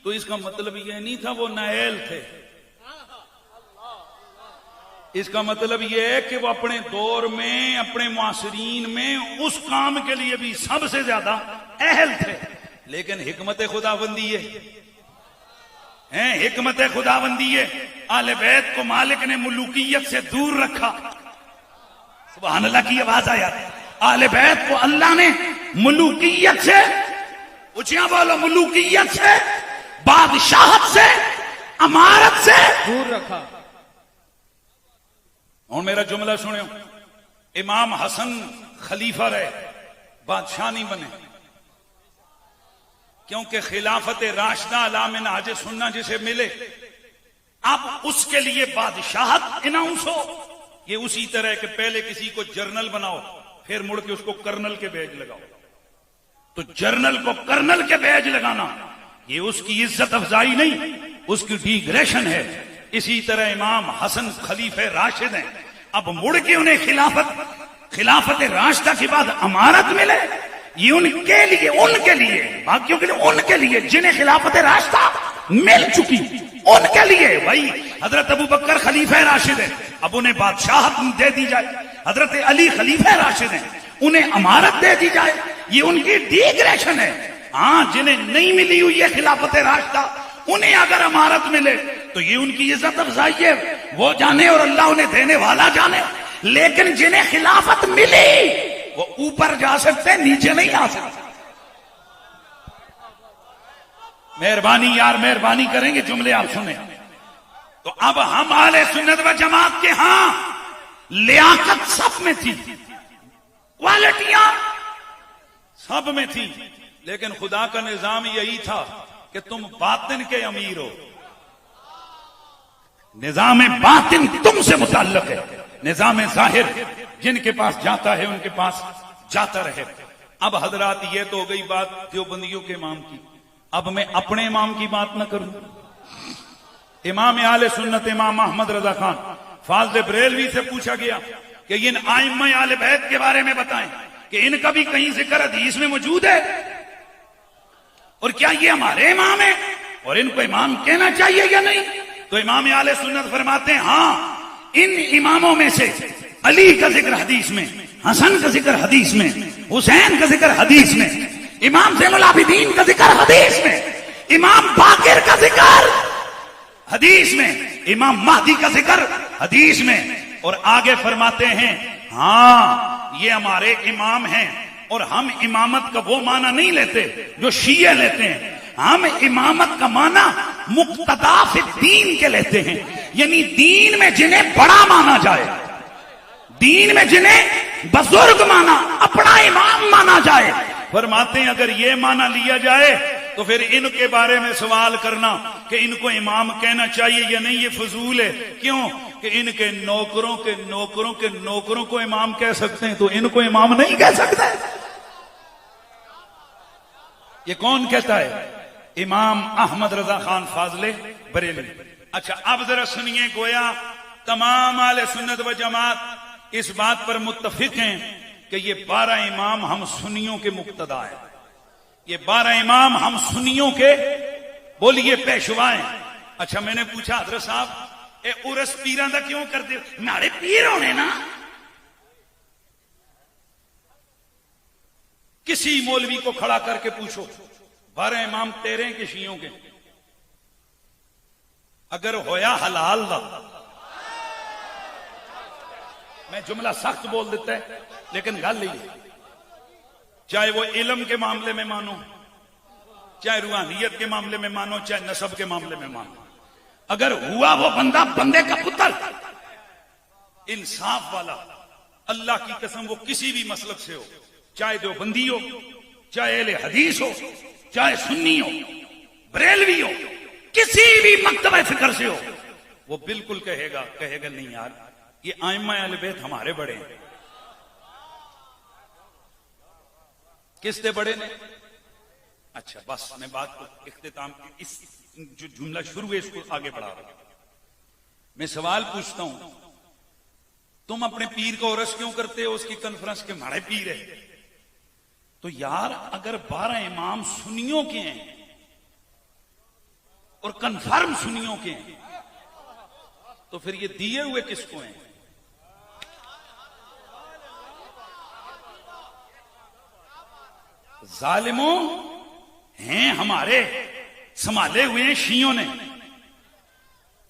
[SPEAKER 1] तो इसका मतलब ये नहीं था वो नायल थे। इसका मतलब ये है कि वो अपने दौर में, अपने मुआसिरीन में उस काम के लिए भी सबसे ज्यादा अहल थे। लेकिन हिकमत खुदाबंदी है, हिकमत खुदाबंदी है, आले बैत को मालिक ने मुलूकियत से दूर रखा। सुभान अल्लाह की आवाज आया। आले बैत को अल्लाह ने मुलूकियत से, ऊंचियां बोलो, मुलूकियत से, बादशाहत से, अमारत से
[SPEAKER 3] दूर रखा।
[SPEAKER 1] और मेरा जुमला सुनियो, इमाम हसन खलीफा रहे, बादशाह नहीं बने, क्योंकि खिलाफत राशिदा अलामिन आज सुन्ना जिसे मिले, अब उसके लिए बादशाहत अनाउंस हो। ये उसी तरह के पहले किसी को जर्नल बनाओ, फिर मुड़ के उसको कर्नल के बैज लगाओ, तो जर्नल को कर्नल के बैज लगाना ये उसकी इज्जत अफजाई नहीं, उसकी डिग्रेशन है। इसी तरह इमाम हसन खलीफे राशिद हैं, अब मुड़ के उन्हें खिलाफत राशिदा के बाद अमारत मिले, ये उनके लिए बाकियों के लिए, उनके लिए जिन्हें खिलाफत राशिदा मिल चुकी, उनके लिए भाई हजरत अबू बकर खलीफे राशिद है, अब उन्हें बादशाहत दे दी जाए। हजरत अली खलीफे राशिद है, उन्हें अमारत दे दी जाए, ये उनकी डिग्रेशन है। हाँ, जिन्हें नहीं मिली हुई है खिलाफत राशिदा, उन्हें अगर अमारत मिले तो ये उनकी इज्जत अफजाई है, वो जाने और अल्लाह उन्हें देने वाला जाने। लेकिन जिन्हें खिलाफत मिली वो ऊपर जा सकते, नीचे नहीं आ सकते। मेहरबानी यार, मेहरबानी करेंगे, जुमले आप सुने। तो अब हम आले सुन्नत व जमात के हां लियाकत सब में थी, क्वालिटियां सब में थी, लेकिन खुदा का निजाम यही था कि तुम बातिन के अमीर हो। निजाम बातिन तुमसे मुताल्लिक है, निजाम जाहिर जिनके पास जाता है उनके पास जाता रहे। अब हजरात, ये तो हो गई बात देवबंदियों के इमाम की। अब मैं अपने इमाम की बात न करूं। इमाम आले सुन्नत इमाम अहमद रजा खान फाज़िल बरेलवी से पूछा गया कि इन आइम्मा आले बैत के बारे में बताएं कि इनका भी कहीं जिक्र हदीस में मौजूद है, और क्या ये हमारे इमाम है और इनको इमाम कहना चाहिए या नहीं? तो इमाम आले सुन्नत फरमाते हैं, हाँ, इन इमामों में से अली का जिक्र हदीस में हसन का जिक्र हदीस में, हुसैन का जिक्र हदीस में, इमाम ज़ैनुल आबिदीन का जिक्र हदीस में, इमाम बाकिर का जिक्र हदीस में, इमाम महदी का जिक्र हदीस में। और आगे फरमाते हैं हाँ ये हमारे इमाम हैं और हम इमामत का वो माना नहीं लेते जो शिये लेते हैं। हम इमामत का माना मुक्तदा फिर दीन के लेते हैं, यानी दीन में जिन्हें बड़ा माना जाए, दीन में जिन्हें बुजुर्ग माना, अपना इमाम माना जाए। फरमाते हैं अगर ये माना लिया जाए तो फिर इनके बारे में सवाल करना कि इनको इमाम कहना चाहिए या नहीं, ये फजूल है। क्यों कि इनके नौकरों के नौकरों के नौकरों को इमाम कह सकते हैं, तो इनको इमाम नहीं कह सकते। ये कौन कहता है? इमाम अहमद रजा खान फाजले बरेली। अच्छा अब जरा सुनिए, गोया तमाम आले सुन्नत व जमात इस बात पर मुत्तफिक हैं कि ये 12 इमाम हम सुन्नियों के मुक्तदा है, ये 12 इमाम हम सुन्नियों के बोलिए पेशवाएं। अच्छा मैंने पूछा हजरत साहब ए उरस पीरां दा क्यों करते हो? नारे पीर होने ना, किसी मौलवी को खड़ा करके पूछो 12 इमाम तेरे के शियों के, अगर होया हलाल दा, मैं जुमला सख्त बोल देता है लेकिन गल यही है, चाहे वो इल्म के मामले में मानो, चाहे रूहानियत के मामले में मानो, चाहे नसब के मामले में मानो, अगर हुआ वो बंदा बंदे का पुत्र इंसाफ वाला, अल्लाह की कसम वो किसी भी मसलब से हो, चाहे देवबंदी हो, चाहे अहले हदीस हो, चाहे सुन्नी हो, बरेलवी हो, किसी भी मकतबे फिक्र से हो, वो बिल्कुल कहेगा नहीं यार ये आइम्मा अहले बैत हमारे बड़े हैं। किसने बड़े ने? अच्छा बस मैं बात को इख्तिताम, इस जो जुमला शुरू है इसको आगे बढ़ा रहा हूं। मैं सवाल पूछता हूं, तुम अपने पीर को उरस क्यों करते हो? उसकी कॉन्फ्रेंस के हमारे पीर है। तो यार अगर 12 इमाम सुन्नियों के हैं और कन्फर्म सुन्नियों के हैं तो फिर ये दिए हुए किसको हैं? जालिमों हैं हमारे, संभाले हुए हैं शियों ने।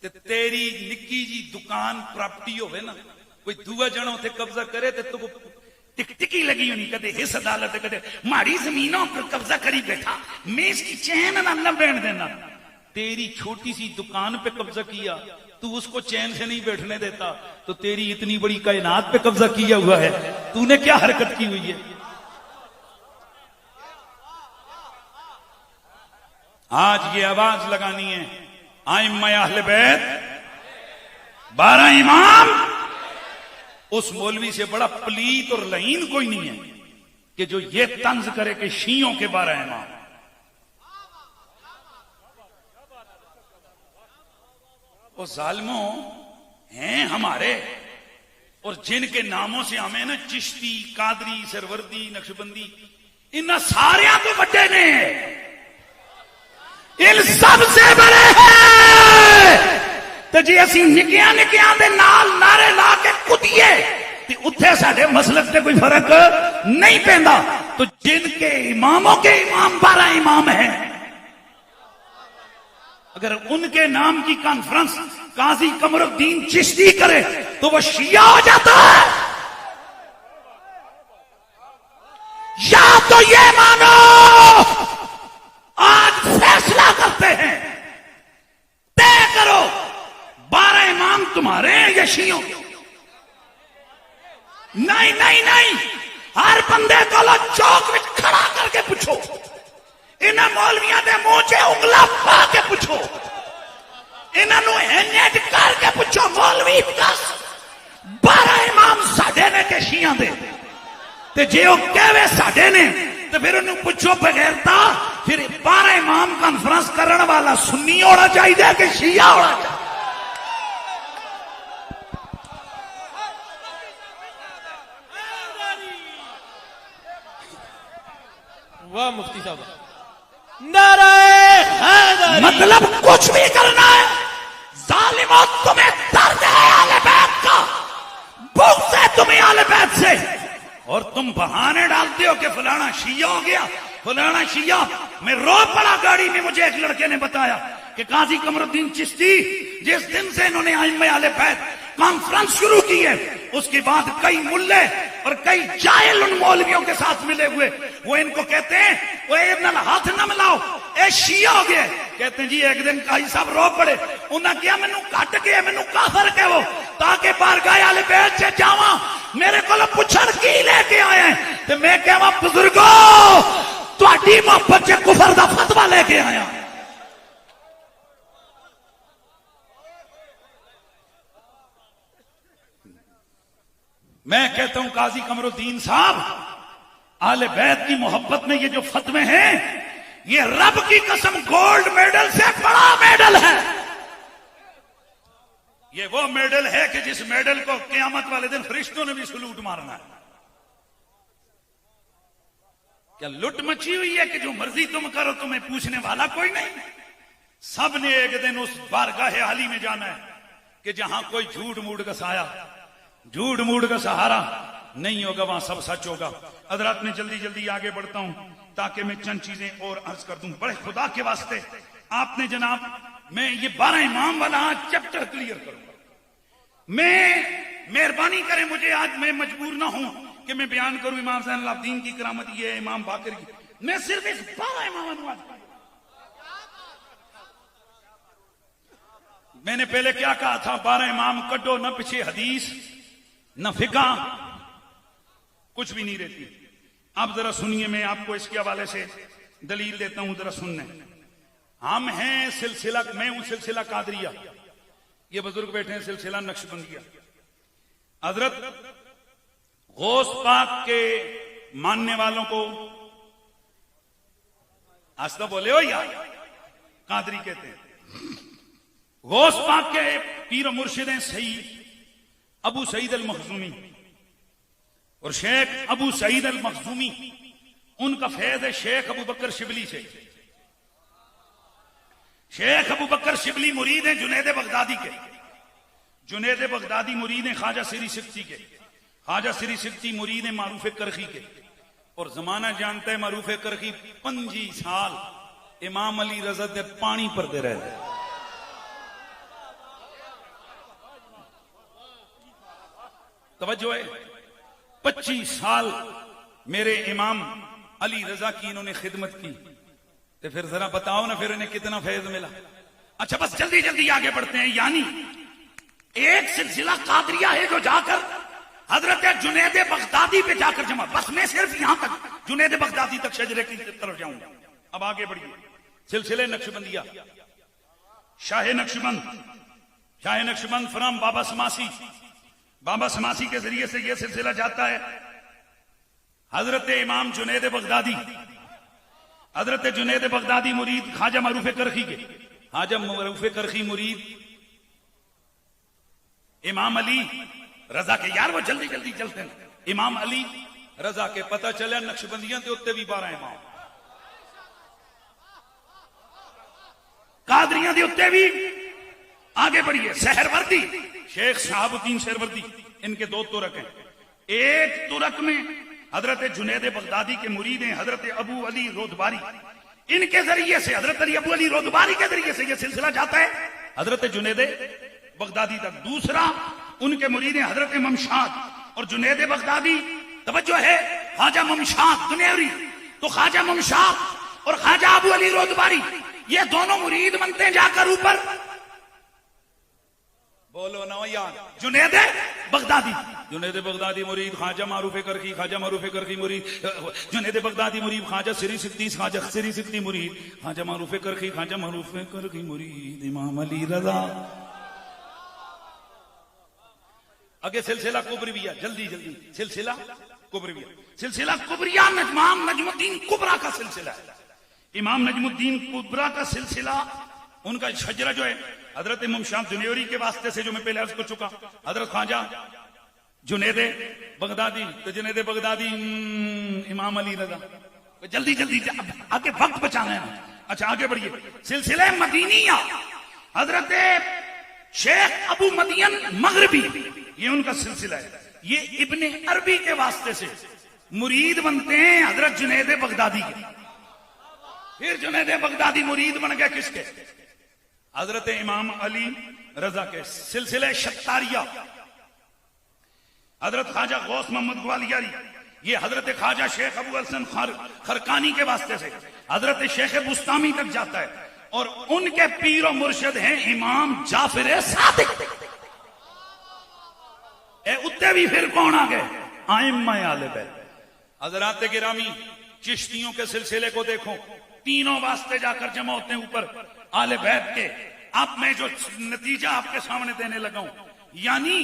[SPEAKER 1] ते तेरी निक्की जी दुकान प्रॉपर्टी होवे ना, कोई दूआ जनो थे कब्जा करे तो टिकटिकी लगी होनी, कदे हिस्स अदालत कदे माड़ी जमीनों पर कब्जा करी बैठा, मैं इसकी चैन ना न बैठ देना। तेरी छोटी सी दुकान पे कब्जा किया, तू उसको चैन से नहीं बैठने देता, तो तेरी इतनी बड़ी कायनात पे कब्जा किया हुआ है, तूने क्या हरकत की हुई है? आज ये आवाज लगानी है, आइम्मा अहले बैत 12 इमाम, उस मौलवी से बड़ा पलीत और लईन कोई नहीं है कि जो ये तंज करे कि शियों के 12 इमाम। वो जालिमों हैं हमारे, और जिनके नामों से हमें ना चिश्ती, कादरी, सरवर्दी, नक्शबंदी, इन सारिया तो बड़े ने, इन सबसे बड़े हैं। तो जी असी निकिया निकिया दे नाल नारे ला के कुदिए ते उत्थे साडे मसलक ते कोई फर्क नहीं पैंदा। तो जिनके इमामों के इमाम 12 इमाम हैं, अगर उनके नाम की कॉन्फ्रेंस काजी कमरुद्दीन चिश्ती करे तो वो शिया हो जाता है। या तो ये मानो आज फैसला करते हैं, तय करो 12 इमाम तुम्हारे हैं या शियों? नहीं नहीं नहीं, हर बंदे को लो चौक में खड़ा करके पूछो, इन्हें मौलवियां दे मुंह च उंगला पा के पूछो, इन्हों हेनेट करके पूछो मौलवी दस 12 इमाम साडे ने के शियां दे, ते जे वो कहवे साडे ने तो फिर उन्हें पूछो बगैरता, फिर 12 इमाम कॉन्फ्रेंस करने वाला सुन्नी होना चाहिए कि शिया होना चाहिए?
[SPEAKER 3] वाह मुफ्ती साहब, नारे हैदरी।
[SPEAKER 1] मतलब कुछ भी करना है, जालिमों तुम्हें दर्द है आले बैत का, बुग़्ज़ है तुम्हें आले बैत से, और तुम बहाने डालते हो कि फलाना शिया हो गया, फलाना शिया। मैं रो पड़ा गाड़ी में, मुझे एक लड़के ने बताया कि काजी कमरुद्दीन चिश्ती जिस दिन से इन्होंने आइम्मे आले बैत कॉन्फ्रेंस शुरू की है, उसके बाद कई मुल्ले और कई जाहिल उन मौलवियों के साथ मिले हुए, वो इनको कहते हैं वो नल हाथ न मिलाओ, ए शिया हो गए। कहते हैं जी एक दिन काजी साहब रो पड़े, उन्हें क्या मैनू कट के मैनू काफर के वो ताकि बारगाह आले बैत से जावा, मेरे को पुछड़ की लेके आए हैं, तो मैं कहवा बुजुर्गो तुहाडी मोहब्बत से कुफर दा फतवा लेके आया। मैं कहता हूं काजी कमरुद्दीन साहब, आले बैत की मोहब्बत में ये जो फतवे हैं, ये रब की कसम गोल्ड मेडल से बड़ा मेडल है। ये वो मेडल है कि जिस मेडल को क़यामत वाले दिन फरिश्तों ने भी सलूट मारना है। क्या लुट मची हुई है कि जो मर्जी तुम करो तुम्हें पूछने वाला कोई नहीं? सब ने एक दिन उस बारगाह आली में जाना है कि जहां कोई झूठ मूठ का साया, झूठ मूठ का सहारा नहीं होगा, वहां सब सच होगा। हजरत में जल्दी जल्दी आगे बढ़ता हूं ताकि मैं चंद चीजें और अर्ज कर दूं। बड़े खुदा के वास्ते आपने जनाब, मैं ये 12 इमाम वाला आज चैप्टर क्लियर करूंगा। मैं मेहरबानी करें, मुझे आज मैं मजबूर ना हूं कि मैं बयान करूं इमाम ज़ैनुल आबिदीन की करामत, ये इमाम बाकर की। मैं सिर्फ इस 12 इमाम, मैंने पहले क्या कहा था, 12 इमाम कड्डो, न पीछे हदीस न फिका, कुछ भी नहीं रहती। अब जरा सुनिए, मैं आपको इसके हवाले से दलील देता हूं, जरा सुनने। हम हैं सिलसिला, मैं हूं सिलसिला कादरिया, ये बुजुर्ग बैठे हैं सिलसिला नक्शबंदिया। हजरत गौस पाक के मानने वालों को आस्था बोले हो यार, कादरी कहते हैं। गौस पाक के पीर मुर्शिद हैं सईद अबू सईद अल मखजूमी और शेख अबू सईद अल मखजूमी, उनका फैज है शेख अबू बकर शिबली से। शेख अबू बकर शिबली मुरीद हैं जुनैद बगदादी के, जुनैद बगदादी मुरीद हैं ख्वाजा सिरी सिक्ती के, ख्वाजा सिरी सिक्ती मुरीद हैं मारूफ करखी के। और जमाना जानता है मारूफ करखी 25 साल इमाम अली रज़ा दे पानी पर दे रहे। तवज्जो है, 25 साल मेरे इमाम अली रजा की इन्होंने खिदमत की, तो फिर जरा बताओ ना फिर इन्हें कितना फैज मिला। अच्छा बस जल्दी जल्दी आगे बढ़ते हैं। यानी एक सिलसिला कादरिया है जो जाकर हजरत जुनैद बगदादी पे जाकर जमा, बस मैं सिर्फ यहां तक जुनैद बगदादी तक शजरे की तरफ जाऊंगा। अब आगे बढ़िए, सिलसिले नक्शबंदिया, शाह नक्शबंद, शाह नक्शबंद फ्रॉम बाबा समासी, बाबा समासी के जरिए से यह सिलसिला जाता है हजरत इमाम जुनैद बगदादी, हजरत जुनैद बगदादी मुरीद ख्वाजा मारूफ करखी के, ख्वाजा मारूफ करखी मुरीद इमाम अली रजा के। यार वो जल्दी जल्दी चलते हैं। इमाम अली रजा के पता चले नक्शबंदियां के उत्ते भी 12 इमाम, कादरियां के उत्ते भी। आगे बढ़िए, सहरवर्दी शेख शहाबुद्दीन सहरवर्दी, इनके 2 तुरक हैं। एक तुरक में हजरत जुनैद बगदादी के मुरीद हैं हजरत अबू अली रोदबारी, इनके जरिए से हजरत अली अबू अली रोदबारी के जरिए से यह सिलसिला जाता है हजरत जुनैद बगदादी तक। दूसरा उनके मुरीद हैं हजरत ममशाद और जुनैद बगदादी। तवज्जो है, ख्वाजा ममशाद दुनियावी, तो ख्वाजा ममशाद और ख्वाजा अबू अली रोदबारी ये दोनों मुरीद बनते हैं जाकर ऊपर। बोलो ना यार, जुनैद बगदादी, जुनैद बगदादी मुरीद ख्वाजा मारूफ करखी, ख्वाजा मारूफ करखी मुरीद जुनैद बगदादी मुरीद ख्वाजा सिरी सिक्ती, ख्वाजा सिरी सिक्ती मुरीद ख्वाजा मारूफ करखी, ख्वाजा मारूफ करखी मुरीद इमाम अली रजा। आगे सिलसिला कुबरिया, जल्दी जल्दी सिलसिला कुबरिया, सिलसिला कुबरिया इमाम नजमुद्दीन कुबरा का सिलसिला है। इमाम नजमुद्दीन कुबरा का सिलसिला, उनका शजरा जो है हजरत इमाम शाह जुनेरी के वास्ते से जो मैं पहले अर्ज कर चुका, हजरत ख्वाजा जुनैद बगदादी, तो जुनैद बगदादी इमाम अली रजा। जल्दी जल्दी आगे वक्त बचाना है। अच्छा आगे बढ़िए, सिलसिले मदीनिया हजरत शेख अबू मदियन मगरबी, ये उनका सिलसिला है। ये इब्ने अरबी के वास्ते से मुरीद बनते हैं हजरत जुनैद बगदादी के। फिर जुनैद बगदादी मुरीद बन गए किसके? हजरत इमाम अली रजा के। सिलसिले शत्तारिया हजरत ख्वाजा गौस मोहम्मद ग्वालियरी, ये हजरत ख्वाजा शेख अबू हसन खरकानी के वास्ते से हजरत शेख बुस्तामी तक जाता है, और उनके पीर और मुर्शिद हैं इमाम जाफर सादिक। उत्ते भी फिर कौन आ गए? आइम्मा आले बैत। हजरात गिरामी, चिश्तियों के सिलसिले को देखो, तीनों वास्ते जाकर जमा होते हैं ऊपर आले बैत के। अब मैं जो नतीजा आपके सामने देने लगा हूं, यानी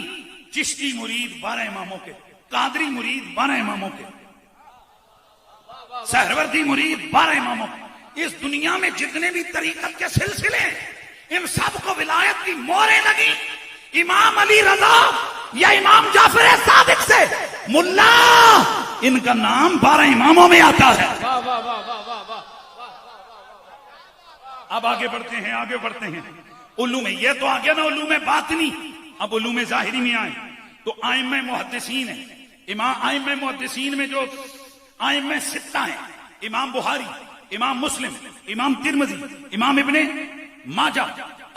[SPEAKER 1] चिश्ती मुरीद 12 इमामों के, कादरी मुरीद 12 इमामों के, सहरवर्दी मुरीद 12 इमामों के। इस दुनिया में जितने भी तरीकत के सिलसिले हैं, इन सबको विलायत की मोहरें लगी इमाम अली रजा या इमाम जाफर सादिक से। मुल्ला, इनका नाम 12 इमामों में आता है।
[SPEAKER 3] वाह वाह वाह वाह वाह वाह।
[SPEAKER 1] अब आगे बढ़ते हैं, आगे बढ़ते हैं। उलूम, ये तो आ गया ना उलूम बातिनी। अब उलूम जाहिरी में आए तो आइम्मे मुहद्दिसीन है। आइम्मे मुहद्दिसीन में जो आइम्मे सित्ता है, इमाम बुखारी, इमाम मुस्लिम, इमाम तिरमिजी, इमाम इब्ने माजा,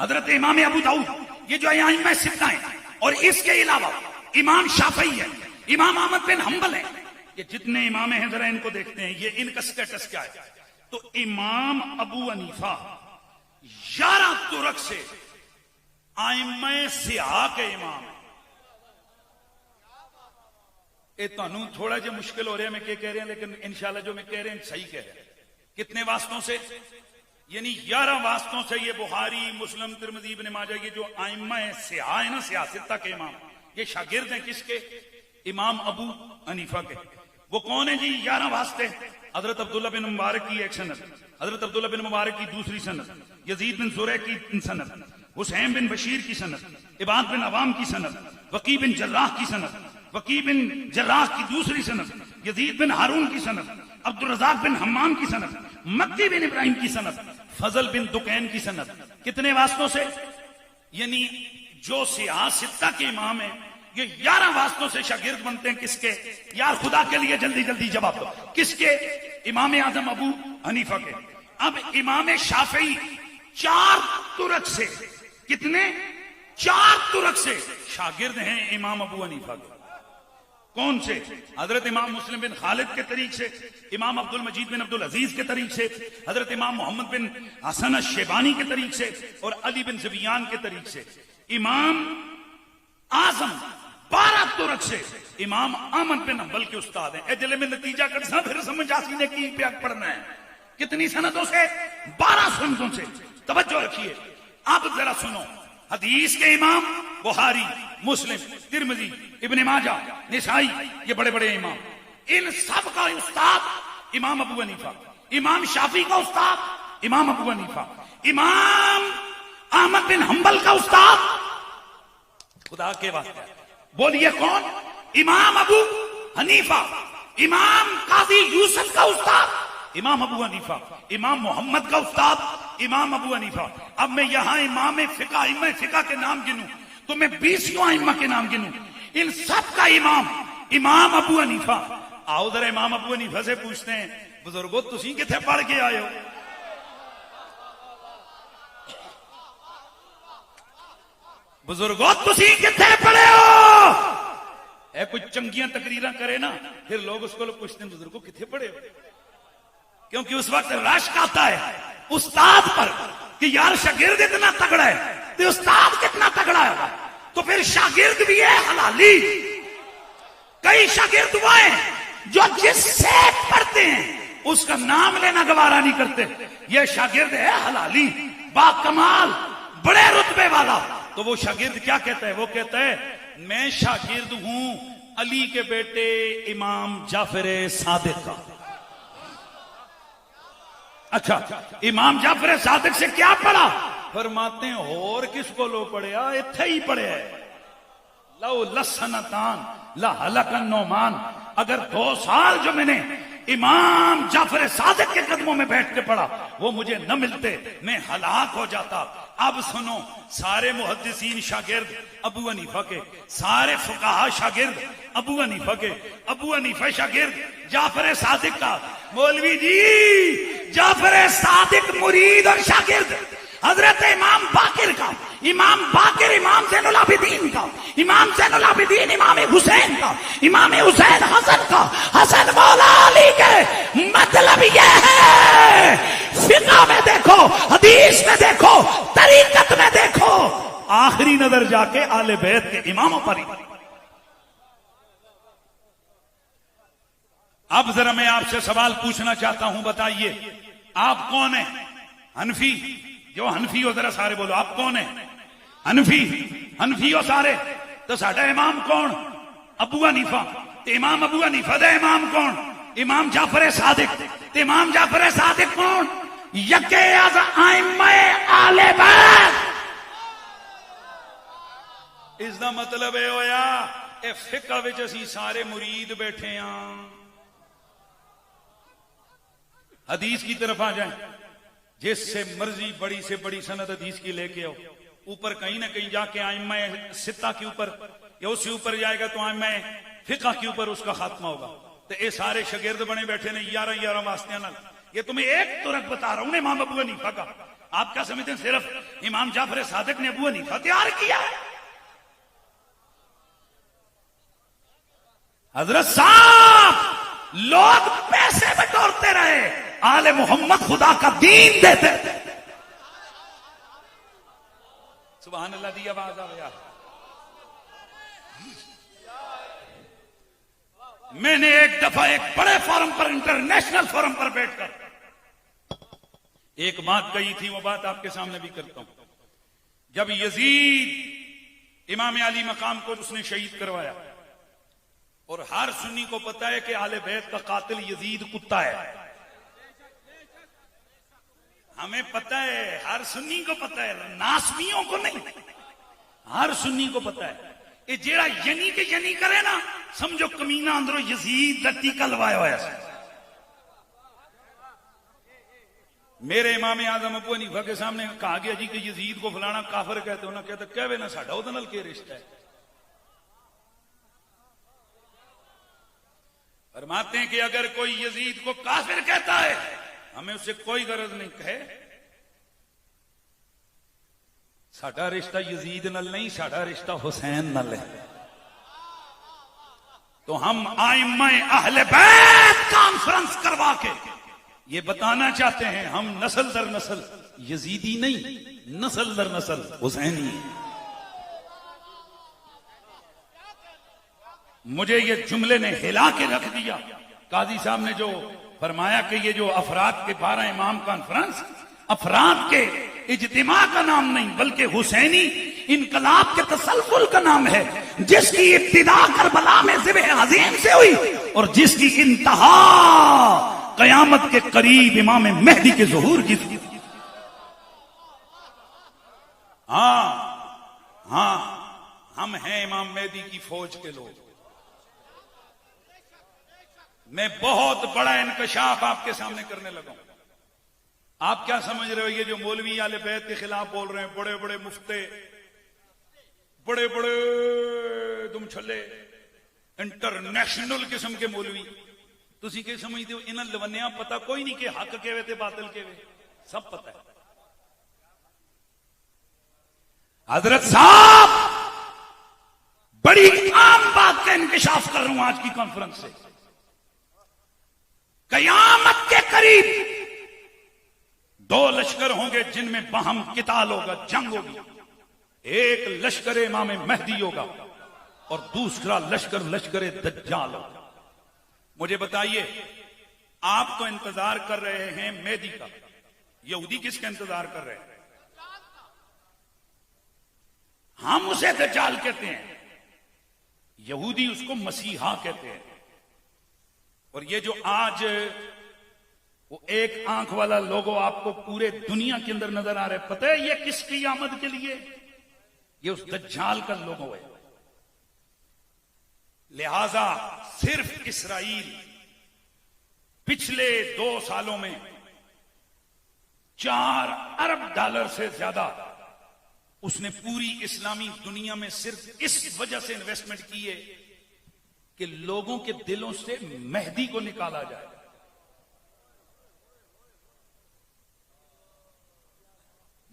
[SPEAKER 1] हजरत इमाम अबू दाऊद, ये जो आइम्मे सित्ता है, और इसके अलावा इमाम शाफई है, इमाम अहमद बिन हंबल है। ये जितने इमाम हैं जरा इनको देखते हैं, ये इनका स्टेटस क्या है। तो इमाम अबू हनीफा 11 तुरक से आइम्मे सिहा के इमाम है। ये तानू थोड़ा जो मुश्किल हो रहा है मैं क्या कह रहे हैं, लेकिन इंशाल्लाह जो मैं कह रहे हैं सही कह रहे हैं। कितने वास्तों से? यानी 11 वास्तों से ये बुखारी, मुस्लिम, तिरमिजी, इब्ने माजा, ये जो आइम्मा है सिहा है ना, सियासता के इमाम, ये शागिर्द हैं किसके? इमाम अबू हनीफा के। वो कौन है जी? 11 वास्ते। हजरत अब्दुल्ला बिन मुबारक की एक सनद, हजरत अब्दुल्ला बिन मुबारक की दूसरी सनद, यजीद बिन जुरै की सनद, हुसैन बिन बशीर की सनद, इबाद बिन अवाम की सनद, वकी बिन जर्राह की सनद, वकी बिन जर्राह की दूसरी सनद, यजीद बिन हारून की सनद, अब्दुल रज़ाक बिन हम्माम की सनद, मक्की बिन इब्राहिम की सनद, फजल बिन दुकैन की सनद। कितने वास्तों से? यानी जो सियासता के इमाम है, ये 11 वास्तों से शागिर्द बनते हैं किसके? यार खुदा के लिए जल्दी जल्दी जवाब दो, किसके? इमाम आजम अबू हनीफा के। अब इमाम शाफई 4 तुरक से, कितने? 4 तुरक से शागिर्द हैं इमाम अबू हनीफा के। कौन से? हजरत इमाम मुस्लिम बिन खालिद के तरीक से, इमाम अब्दुल मजीद बिन अब्दुल अजीज के तरीक से, हजरत इमाम मोहम्मद बिन हसन शेबानी के तरीक से, और अली बिन ज़बियान के तरीक से। इमाम आजम 12 तुरक से इमाम अहमद बिन हंबल के उस्ताद हैं। जिले में नतीजा कर फिर समझ आसी ने की प्याग पढ़ना है। कितनी सनदों से? 12 सनदों से। तवज्जो रखिए। अब जरा सुनो, हदीस के इमाम बुखारी, मुस्लिम, तिरमिजी, इब्ने माजा, निसाई, ये बड़े बड़े इमाम, इन सब का उस्ताद इमाम अबू हनीफा। इमाम शाफी का उस्ताद इमाम अबू हनीफा। इमाम अहमद बिन हंबल का उस्ताद, खुदा के वास्ते बोलिए कौन? इमाम अबू हनीफा। इमाम काजी यूसुफ का उस्ताद इमाम अबू हनीफा। इमाम मोहम्मद का उस्ताद इमाम अबू हनीफा। अब मैं यहां इमाम फिका के नाम गिनूं तो मैं 20 इमाम के नाम गिनूं। इन सब का इमाम अबू हनीफा। आओ जरा इमाम अबू हनीफा से पूछते हैं, बुजुर्गो तुसी किथे पढ़ के आए हो? बुजुर्गो तुसी किथे पढ़े हो? है कोई चंगियां तकरीरा करे ना, फिर लोग उसको पूछते हैं बुजुर्गो किथे पढ़े हो? क्योंकि उस वक्त रश्क आता है उस्ताद पर कि यार शागिर्द इतना तगड़ा है तो उस्ताद कितना तगड़ा है। तो फिर शागिर्द भी है हलाली। कई शागिर्द वो हैं जो जिससे पढ़ते हैं उसका नाम लेना गवारा नहीं करते। ये शागिर्द है हलाली, बाकमाल, बड़े रुतबे वाला। तो वो शागिर्द क्या कहता है? वो कहता है मैं शागिर्द हूं अली के बेटे इमाम जाफर सादिक का। अच्छा, इमाम जाफर सादिक से क्या पढ़ा? फरमाते हैं और किसको लो पढ़िया, इत्थे ही पढ़े लो लसनतान ला हलकन नौमान। अगर 2 साल जो मैंने इमाम जाफर सादिक के कदमों में बैठ के पढ़ा, वो मुझे न मिलते मैं हलाक हो जाता। अब सुनो, सारे मुहद्दिसीन शागिर्द अबू हनीफा के, सारे फुकाहा शागिर्द अबू हनीफा के, अबू हनीफा शागिर्द जाफर सादिक का। मौलवी जी, जाफर सादिक मुरीद और शागिर्द हजरत इमाम बाकिर का, इमाम बाकिर इमाम ज़ैनुल आबिदीन का, इमाम ज़ैनुल आबिदीन इमाम हुसैन का, इमाम हुसैन हसन का, हसन मौला अली के। मतलब यह है, फिक़ह में देखो, हदीस में देखो, तरीकत में देखो, आखिरी नजर जाके आले बैत के इमामों पर ही। अब जरा मैं आपसे सवाल पूछना चाहता हूं, बताइए आप कौन है? हनफी? जो हनफी हो जरा सारे बोलो, आप कौन है? हनफी? हनफी हो सारे? तो साडा इमाम कौन? अबू हनीफा। ते इमाम अबू हनीफा दे इमाम कौन? इमाम जाफर सादिक। ते इमाम जाफर सादिक कौन? यके अज आइम्मे आले बैत। इसका मतलब यह होया, ए फिक़ह विच असीं सारे मुरीद बैठे हैं। हदीस की तरफ आ जाए, जिससे मर्जी बड़ी से बड़ी सनद हदीस की लेके आओ, ऊपर कहीं ना कहीं जाके आइम्मा सित्ता के ऊपर या उससे ऊपर जाएगा तो आइम्मा फिक़ह के ऊपर उसका खात्मा होगा। तो ये सारे शागिर्द बने बैठे ने 11 वास्ते ना। ये तुम्हें एक तुरक बता रहा हूं इमाम अबू हनीफा का। आप क्या समझते हैं सिर्फ इमाम जाफर सादिक ने अबू हनीफा तैयार किया है? हजरत साहब, लोग पैसे बटोरते रहे, आले मोहम्मद खुदा का दीन देते। सुभान अल्लाह दी आवाज आ गया। मैंने एक दफा एक बड़े फोरम पर, इंटरनेशनल फोरम पर बैठकर एक बात कही थी, वो बात आपके सामने भी करता हूं। जब यजीद इमाम अली मकाम को उसने शहीद करवाया, और हर सुन्नी को पता है कि आले बैत का कातिल यजीद कुत्ता है, हमें पता है, हर सुन्नी को पता है, नासमियों को नहीं, हर सुन्नी को पता है। ये जेड़ा यनी के यनी करे ना, समझो कमीना अंदरों यजीद का टीका लवाया हुआ है। मेरे इमाम आजम अबू हनीफा के सामने कहा गया जी कि यजीद को फलाना काफिर कहते हो ना, कहते कहवे ना साडा उहदे नाल की रिश्ता है। फरमाते हैं कि अगर कोई यजीद को काफिर कहता है, हमें उससे कोई गरज नहीं, कहे साडा रिश्ता यजीद नाल नहीं, साडा रिश्ता हुसैन नाल है। तो हम आइम्मा अहले बैत कॉन्फ्रेंस करवा के ये बताना चाहते हैं, हम नस्ल दर नस्ल यजीदी नहीं, नस्ल दर नस्ल हुसैनी है। मुझे ये जुमले ने हिला के रख दिया। काजी साहब ने जो फरमाया कि ये जो अफराद के 12 इमाम कॉन्फ्रेंस, अफराद के इज्तिमा का नाम नहीं, बल्कि हुसैनी इनकलाब के तसलसल का नाम है, जिसकी इब्तिदा करबला में ज़िब्ह अज़ीम से हुई और जिसकी इंतहा कयामत के करीब इमाम मेहदी के ज़ुहूर की थी। हाँ, हम हैं इमाम मेहदी की फौज के लोग। मैं बहुत बड़ा इंकशाफ आपके सामने करने लगा हूं। आप क्या समझ रहे हो, ये जो मौलवी आले बैत के खिलाफ बोल रहे हैं, बड़े बड़े मुफ्ते, बड़े बड़े तुम छले इंटरनेशनल किस्म के मौलवी, तुसी क्या समझते हो? इन्हें लवन्या पता कोई नहीं कि हक केवे ते बातिल केवे, सब पता है। हजरत साहब, बड़ी आम बात का इंकशाफ कर रहा हूं आज की कॉन्फ्रेंस से। कयामत के करीब 2 लश्कर होंगे जिनमें बाहम किताल होगा, जंग होगी। एक लश्कर इमाम मेहदी होगा और दूसरा लश्कर लश्कर दज्जाल होगा। मुझे बताइए, आप तो इंतजार कर रहे हैं मेहदी का, यहूदी किसका इंतजार कर रहे हैं? हम उसे दज्जाल कहते हैं, यहूदी उसको मसीहा कहते हैं। और ये जो आज वो एक आंख वाला लोगो आपको पूरे दुनिया के अंदर नजर आ रहा है, पता है ये किसकी आमद के लिए? ये उस दज्जाल का लोगो है। लिहाजा सिर्फ इसराइल पिछले 2 सालों में $4 अरब से ज्यादा उसने पूरी इस्लामी दुनिया में सिर्फ इस वजह से इन्वेस्टमेंट की है कि लोगों के दिलों से मेहदी को निकाला जाए।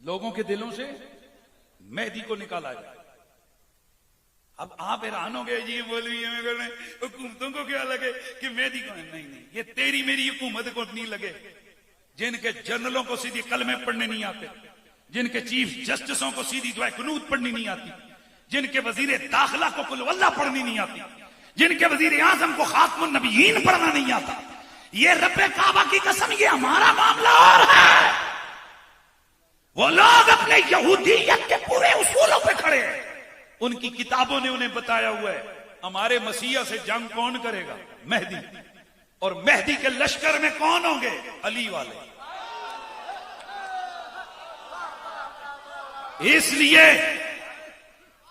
[SPEAKER 1] लोगों के दिलों से मेहदी को निकाला जाए। अब आप हैरान हो गए, जी बोली हुकूमतों को क्या लगे कि मेहदी को, नहीं नहीं, ये तेरी मेरी हुकूमत को नहीं लगे, जिनके जनरलों को सीधी कलमे पढ़ने नहीं आते, जिनके चीफ जस्टिसों को सीधी दुआ कुनूत पढ़नी नहीं आती, जिनके वजीर दाखिला को कुल वल्लाह पढ़नी नहीं आती, जिनके वजीर आजम को खातमुन नबीयीन पढ़ना नहीं आता, ये रब्बे काबा की कसम, ये हमारा मामला और है। वो लोग अपने यहूदियत के पूरे उसूलों पे खड़े हैं। उनकी किताबों ने उन्हें बताया हुआ है हमारे मसीहा से जंग कौन करेगा? मेहदी। और मेहदी के लश्कर में कौन होंगे? अली वाले। इसलिए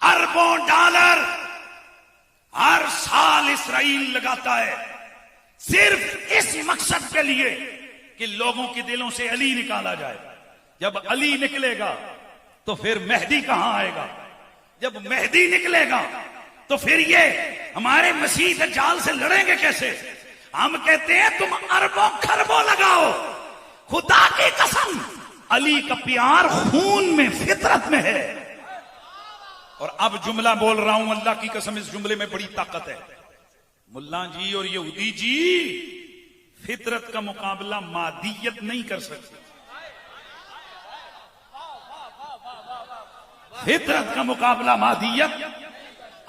[SPEAKER 1] अरबों डॉलर हर साल इसराइल लगाता है सिर्फ इस मकसद के लिए कि लोगों के दिलों से अली निकाला जाए। जब अली निकलेगा तो फिर मेहदी कहां आएगा? जब मेहदी निकलेगा तो फिर ये हमारे मसीह दज्जाल से लड़ेंगे कैसे? हम कहते हैं तुम अरबों खरबों लगाओ, खुदा की कसम अली का प्यार खून में, फितरत में है। और अब जुमला बोल रहा हूं, अल्लाह की कसम इस जुमले में बड़ी ताकत है। मुल्ला जी और यहूदी जी फितरत का मुकाबला मादियत नहीं कर सकते। फितरत का मुकाबला मादियत,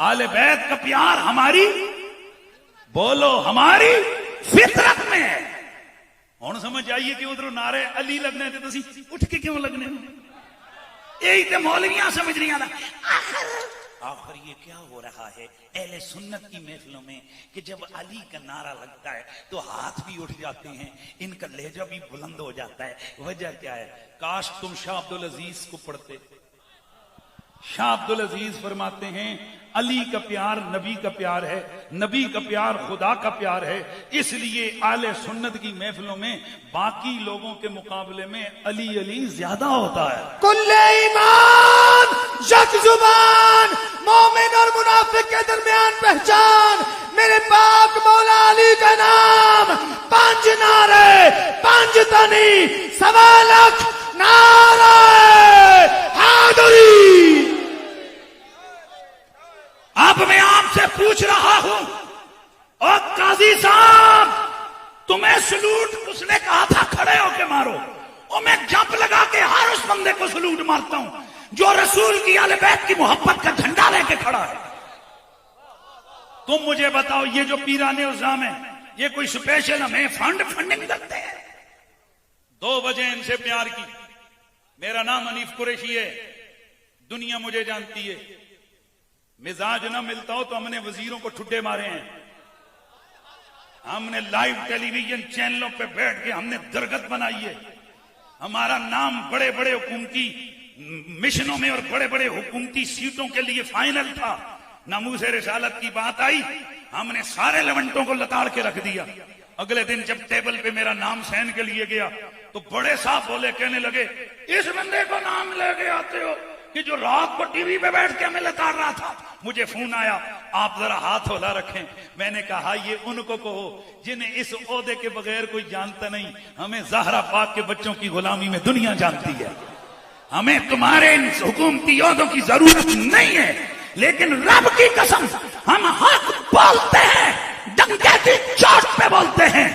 [SPEAKER 1] आले बैत का प्यार हमारी, बोलो, हमारी फितरत में है। हुण समझ आइए कि उधरों नारे अली लगने थे, तुसी उठ के क्यों लगने? यही तो मौलवियां समझ नहीं आता। आखिर ये क्या हो रहा है अहले सुन्नत की महफिलों में कि जब अली का नारा लगता है तो हाथ भी उठ जाते हैं, इनका लहजा भी बुलंद हो जाता है। वजह क्या है? काश तुम शाह अब्दुल अजीज को पढ़ते। शाह अब्दुल अजीज फरमाते हैं अली का प्यार नबी का प्यार है, नबी का प्यार खुदा का प्यार है। इसलिए आले सुन्नत की महफिलों में बाकी लोगों के मुकाबले में अली अली ज्यादा होता है।
[SPEAKER 2] कुल्ले ईमान यक जुबान, मोमिन और मुनाफिक के दरमियान पहचान, मेरे पाक मौला अली का नाम। 5 नारे, 5 तनी, 1.25 लाख नारे हादरी। अब मैं आपसे पूछ रहा हूं, और काजी साहब तुम्हें सलूट उसने कहा था खड़े होके मारो, और मैं जंप लगा के हर उस बंदे को सलूट मारता हूं जो रसूल की आले बैत की मोहब्बत का झंडा लेके खड़ा है। तुम मुझे बताओ, ये जो पीराने उज़ाम है, ये कोई स्पेशल हमें फंडिंग करते हैं? 2 वजह इनसे प्यार की। मेरा नाम हनीफ कुरैशी है, दुनिया मुझे जानती है। मिजाज ना मिलता हो तो हमने वजीरों को ठुड्डे मारे हैं, हमने लाइव टेलीविजन चैनलों पे बैठ के हमने दरगत बनाई है। हमारा नाम बड़े बड़े हुकूमती मिशनों में और बड़े बड़े हुकूमती सीटों के लिए फाइनल था। नामूसे रिसालत की बात आई, हमने सारे लवंटों को लताड़ के रख दिया। अगले दिन जब टेबल पे मेरा नाम सहन के लिए गया तो बड़े साहब बोले, कहने लगे इस बंदे को नाम लेके आते हो कि जो रात को टीवी पे बैठ के हमें लताड़ रहा था। मुझे फोन आया, आप जरा हाथ होला रखें। मैंने कहा ये उनको कहो जिन्हें इस ओहदे के बगैर कोई जानता नहीं। हमें ज़हरा पाक के बच्चों की गुलामी में दुनिया जानती है। हमें तुम्हारे इन हुकूमती ओहदों की जरूरत नहीं है, लेकिन रब की कसम हम हक बोलते हैं, डंके की चोट पे बोलते हैं।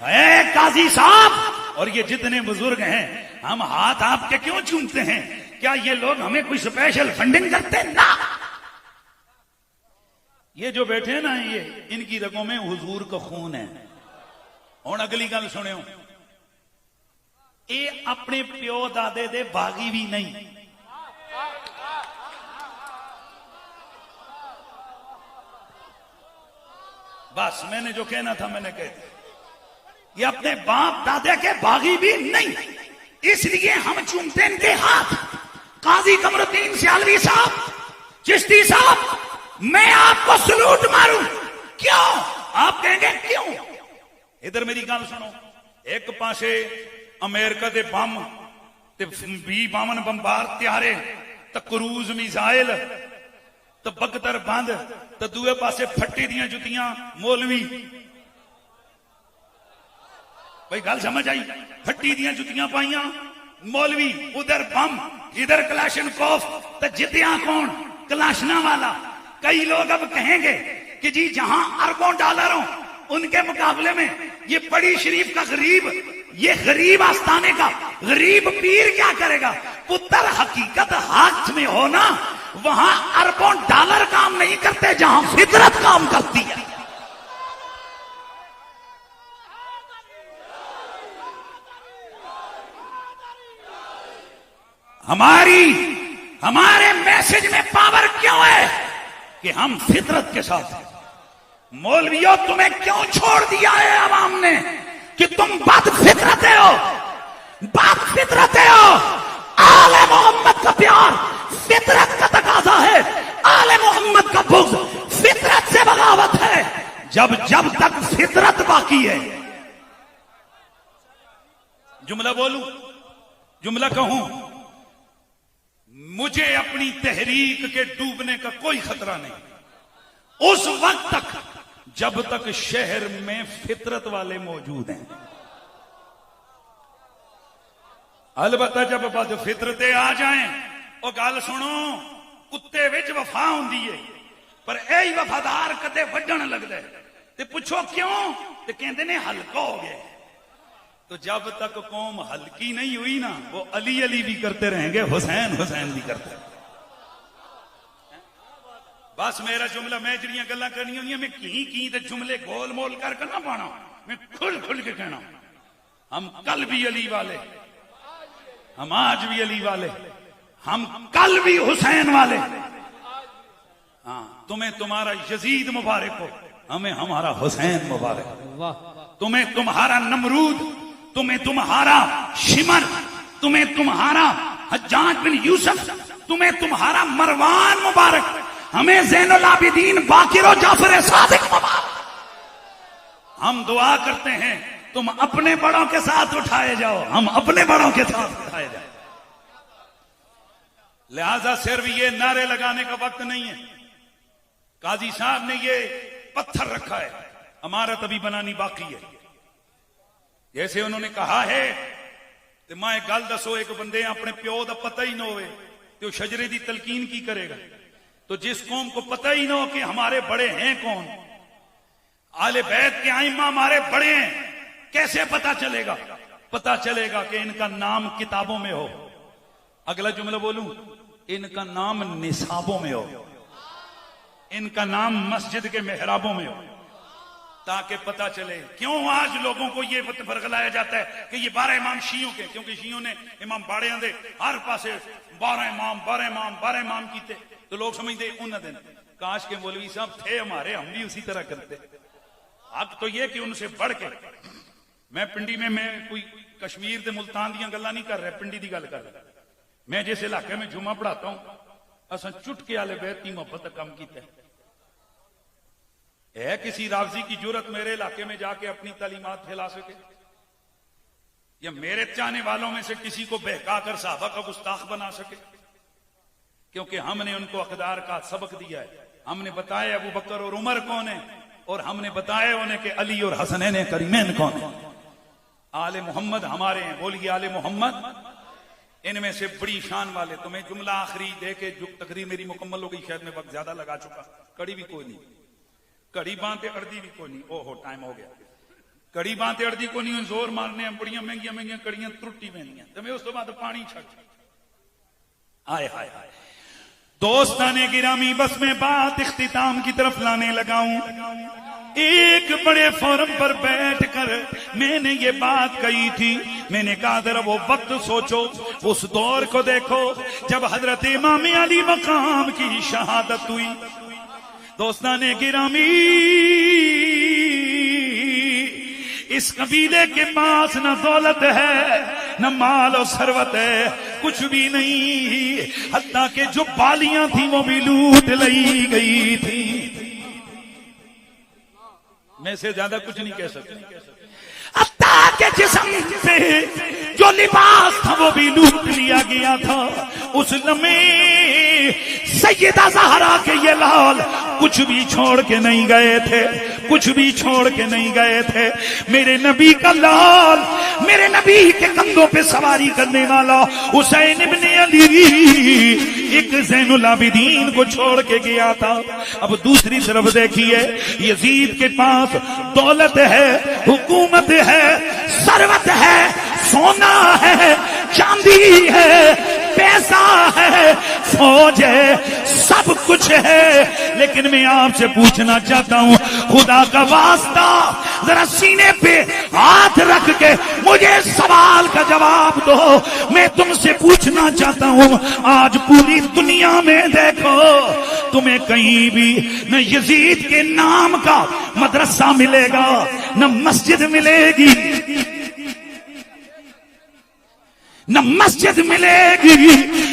[SPEAKER 2] ए काजी साहब और ये जितने बुजुर्ग हैं, हम हाथ आपके क्यों चूमते हैं? क्या ये लोग हमें कोई स्पेशल फंडिंग करते हैं? ना, ये जो बैठे हैं ना, ये इनकी रगों में हुजूर का खून है। और अगली गल सुनियो, ये अपने प्यो दादे दे बागी भी नहीं। बस मैंने जो कहना था मैंने कह दिया। ये अपने बाप दादे के बागी भी नहीं, इसलिए हम चूमते इनके हाथ। काजी कमरुद्दीन सियालवी साहब, चिश्ती साहब, मैं आपको सलूट मारूं, क्यों? आप कहेंगे क्यों? इधर मेरी गल सुनो, एक पासे अमेरिका के बम ते B-52 बंबार त्यारे तो क्रूज मिसाइल तो बगतर बंद तो दूए पासे फट्टी दियां जुतियां मौलवी। भाई गल समझ आई? फट्टी दियां जुतियां पाइयां मौलवी, उधर बम इधर कलाशनकोफ, तो जितिया कौन? कलाशना वाला। कई लोग अब कहेंगे कि जी जहां अरबों डॉलर हो उनके मुकाबले में ये बड़ी शरीफ का गरीब, ये गरीब आस्थाने का गरीब पीर क्या करेगा? पुत्र हकीकत हाथ में हो ना, वहां अरबों डॉलर काम नहीं करते जहां फितरत काम करती है। हमारे मैसेज में पावर क्यों है कि हम फितरत के साथ हैं। मौलवियों, तुम्हें क्यों छोड़ दिया है अवाम ने कि तुम बद फितरते हो, बद फितरते हो। आले मोहम्मद का प्यार फितरत का तकाजा है, आले मोहम्मद का बुग़्ज़ फितरत से बगावत है। जब तक फितरत बाकी है। जुमला बोलूं, जुमला कहूं, मुझे अपनी तहरीक के डूबने का कोई खतरा नहीं उस वक्त तक जब तक शहर में फितरत वाले मौजूद हैं। अलबत्ता जब बद फितरते आ जाएं, और गल सुनो, कुत्ते विच वफा हुंदी है पर यही वफादार कदे वड्डण लगदा है। ते पूछो क्यों? ते कहंदे ने हल्का हो गया। तो जब तक कौम हल्की नहीं हुई ना, वो अली अली भी करते रहेंगे, हुसैन हुसैन भी करते। बस मेरा जुमला, मैं जड़ियां गल्लां करनी होंदियां मैं की ते जुमले गोल मोल करके ना पाना, मैं खुल खुल के कहना। हम कल भी अली वाले, हम आज भी अली वाले, हम कल भी हुसैन वाले। हाँ, तुम्हें तुम्हारा यजीद मुबारक हो, हमें हमारा हुसैन मुबारक। तुम्हें तुम्हारा नमरूद, तुम्हें तुम्हारा शिमर, तुम्हें तुम्हारा हज्जाज बिन यूसुफ, तुम्हें तुम्हारा मरवान मुबारक, हमें ज़ैनुल आबिदीन बाकिर और जाफर सादिक मुबारक। हम दुआ करते हैं तुम अपने बड़ों के साथ उठाए जाओ, हम अपने बड़ों के साथ उठाए जाओ। लिहाजा सिर्फ ये नारे लगाने का वक्त नहीं है। काजी साहब ने ये पत्थर रखा है, इमारत अभी बनानी बाकी है। जैसे उन्होंने कहा है कि मैं गल दसो, एक बंदे अपने प्यो का पता ही ना हो तो शजरे की तलकीन की करेगा। तो जिस कौम को पता ही ना हो कि हमारे बड़े हैं कौन, आले बैत के आइमा हमारे बड़े हैं, कैसे पता चलेगा? पता चलेगा कि इनका नाम किताबों में हो। अगला जुमला बोलूं, इनका नाम निसाबों में हो, इनका नाम मस्जिद के मेहराबों में हो, ताकि पता चले। क्यों आज लोगों को ये फरगलाया जाता है कि ये 12 इमाम शियों के, क्योंकि शियों ने इमाम बाड़ियां दे हर पासे 12 इमाम कीते, तो लोग समझते उन्हें दिन। काश के मौलवी साहब थे हमारे, हम भी उसी तरह करते। अब तो ये कि उनसे बढ़ के, मैं पिंडी में, मैं कोई कश्मीर के मुल्तान दियां गल्लां नहीं कर रहा, पिंडी की गल कर रहा। मैं जिस इलाके में जुमा पढ़ाता हूं, असा चुटके वाले बैत की मोहब्बत कम किया है। किसी रावजी की जरूरत मेरे इलाके में जाके अपनी तालीमात फैला सके, या मेरे चाहने वालों में से किसी को बहकाकर साहबा का गुस्ताख बना सके? क्योंकि हमने उनको अकदार का सबक दिया है। हमने बताया अबू बकर और उमर कौन है, और हमने बताया उन्हें कि अली और हसनैन करीमैन कौन है। आले मोहम्मद हमारे हैं, बोलिए आले मोहम्मद। इनमें से बड़ी शान वाले, तो मैं जुमला आखिरी दे के जो तकरीर मेरी मुकम्मल हो गई, शायद मैं वक्त ज्यादा लगा चुका, कड़ी भी कोई नहीं, कड़ी बांधे अड़दी भी कोई नहीं। ओहो टाइम हो गया, कड़ी बांधे अड़दी को नहीं, जोर मारने बड़िया महंगिया महंगिया कड़ियां त्रुटी पैनियां, तो मैं उस तो बाद पानी छड़। आए हाय हाय दोस्ताने गिरामी, बस मैं बात इख्तिताम की तरफ लाने लगाऊं। एक बड़े फोरम पर बैठकर मैंने ये बात कही थी, मैंने कहा जरा वो वक्त सोचो, उस दौर को देखो जब हजरत इमाम अली मकाम की शहादत हुई। दोस्ताने गिरामी, इस कबीले के पास न दौलत है, न माल और सरवत है, कुछ भी नहीं, हत्ता के जो बालियां थी वो भी लूट ली गई थी। मैं से ज्यादा कुछ नहीं कह सकता।
[SPEAKER 1] अत्ता के जिस्म से जो लिबास था वो भी लूट लिया गया था। उस लम्हे सैयदा ज़हरा के ये लाल कुछ भी छोड़ के नहीं गए थे, कुछ भी छोड़ के नहीं गए थे। मेरे नबी का लाल, मेरे नबी के कंधों पे सवारी करने वाला हुसैन इब्ने अली एक ज़ैनुल आबिदीन को छोड़ के गया था। अब दूसरी तरफ देखिए, यजीद के पास दौलत है, हुकूमत है, सरवत है, सोना है, चांदी है, पैसा है, फौज है, सब कुछ है। लेकिन मैं आपसे पूछना चाहता हूं, खुदा का वास्ता जरा सीने पे हाथ रख के मुझे सवाल का जवाब दो। मैं तुमसे पूछना चाहता हूं, आज पूरी दुनिया में देखो तुम्हें कहीं भी न यजीद के नाम का मदरसा मिलेगा, न मस्जिद मिलेगी, न मस्जिद मिलेगी,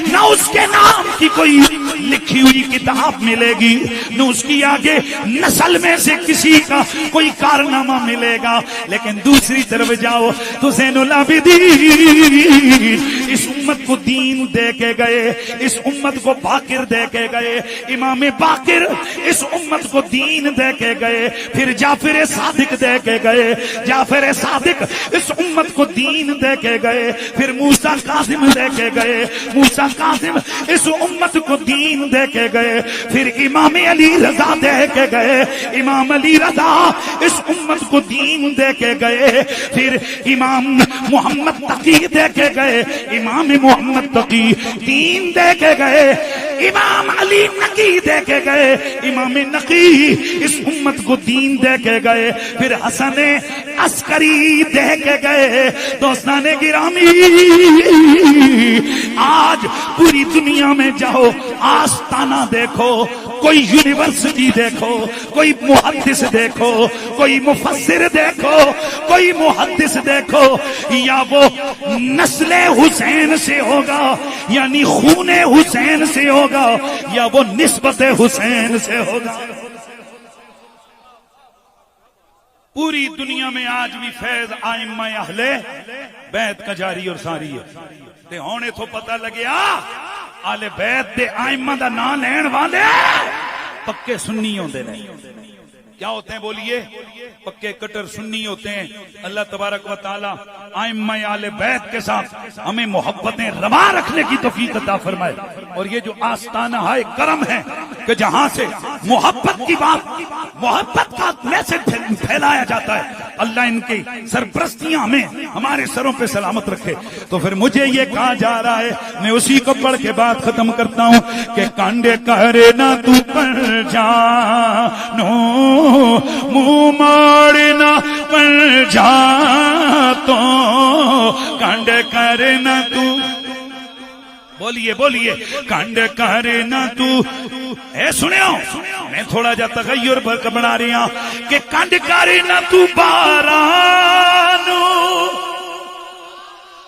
[SPEAKER 1] न उसके नाम की कोई लिखी हुई किताब मिलेगी, न उसकी आगे नस्ल में से किसी का कोई कारनामा मिलेगा। लेकिन दूसरी तरफ जाओ तो ज़ैनुल आबिदीन इस उम्मत को दीन दे के गए, इस उम्मत को बाकिर दे के गए, इमाम बाकिर इस उम्मत को दीन दे के गए, फिर जाफिर सादिक दे के गए, जाफिर सादिक इस उम्मत को दीन दे के गए, फिर मूसा कासिम दे के गए, मूसा कासिम इस उम्मत को दीन दे के गए, फिर इमाम अली रजा दे के गए, इमाम अली रजा इस उम्मत को दीन दे के गए, फिर इमाम मोहम्मद तकी दे के गए, इमाम मोहम्मद तकी दीन दे के गए, इमाम अली नकी दे के गए, इमाम नकी इस उम्मत को दीन दे के गए, फिर हसन अस्करी दे के गए। दोस्ताने गिरामी, आज पूरी दुनिया में जाओ, आस्ताना देखो, कोई यूनिवर्सिटी देखो, कोई मुहद्दिस देखो, कोई मुफस्सिर देखो, कोई मुहद्दिस देखो, या वो नस्ले हुसैन से होगा, यानी खूने हुसैन से होगा, या वो निस्बत हुसैन से होगा।
[SPEAKER 2] पूरी दुनिया में आज भी फैज आइम्मा अहले बैत का जारी और सारी है। ते होने तो पता लगे आले बैत दे आइम्मा दा नाम लैण वाले पक्के सुन्नी होते हैं। क्या होते हैं बोलिए? पक्के कट्टर सुन्नी होते हैं। अल्लाह तबारक व तआला आइम्मा आले बैत के साथ हमें मोहब्बतें रवा रखने की तौफीक अता फरमाए। और ये जो आस्ताना है करम है कि जहां से मोहब्बत की बात, मोहब्बत का मैसेज फैलाया जाता है, अल्लाह इनकी सरपरस्तियां हमें हमारे सरों पे सलामत रखे। तो फिर मुझे ये कहा जा रहा है, मैं उसी को पढ़ के बात खत्म करता हूं कि कांडे करे ना तू पर जानो, मुंह मारना पर जा तो कांडे करे ना तू, बोलिए बोलिए, कांड करे ना तू। ए सुनियो, मैं थोड़ा जा तगय्युर बना रही हूं कि कांड करे ना तू बारानो,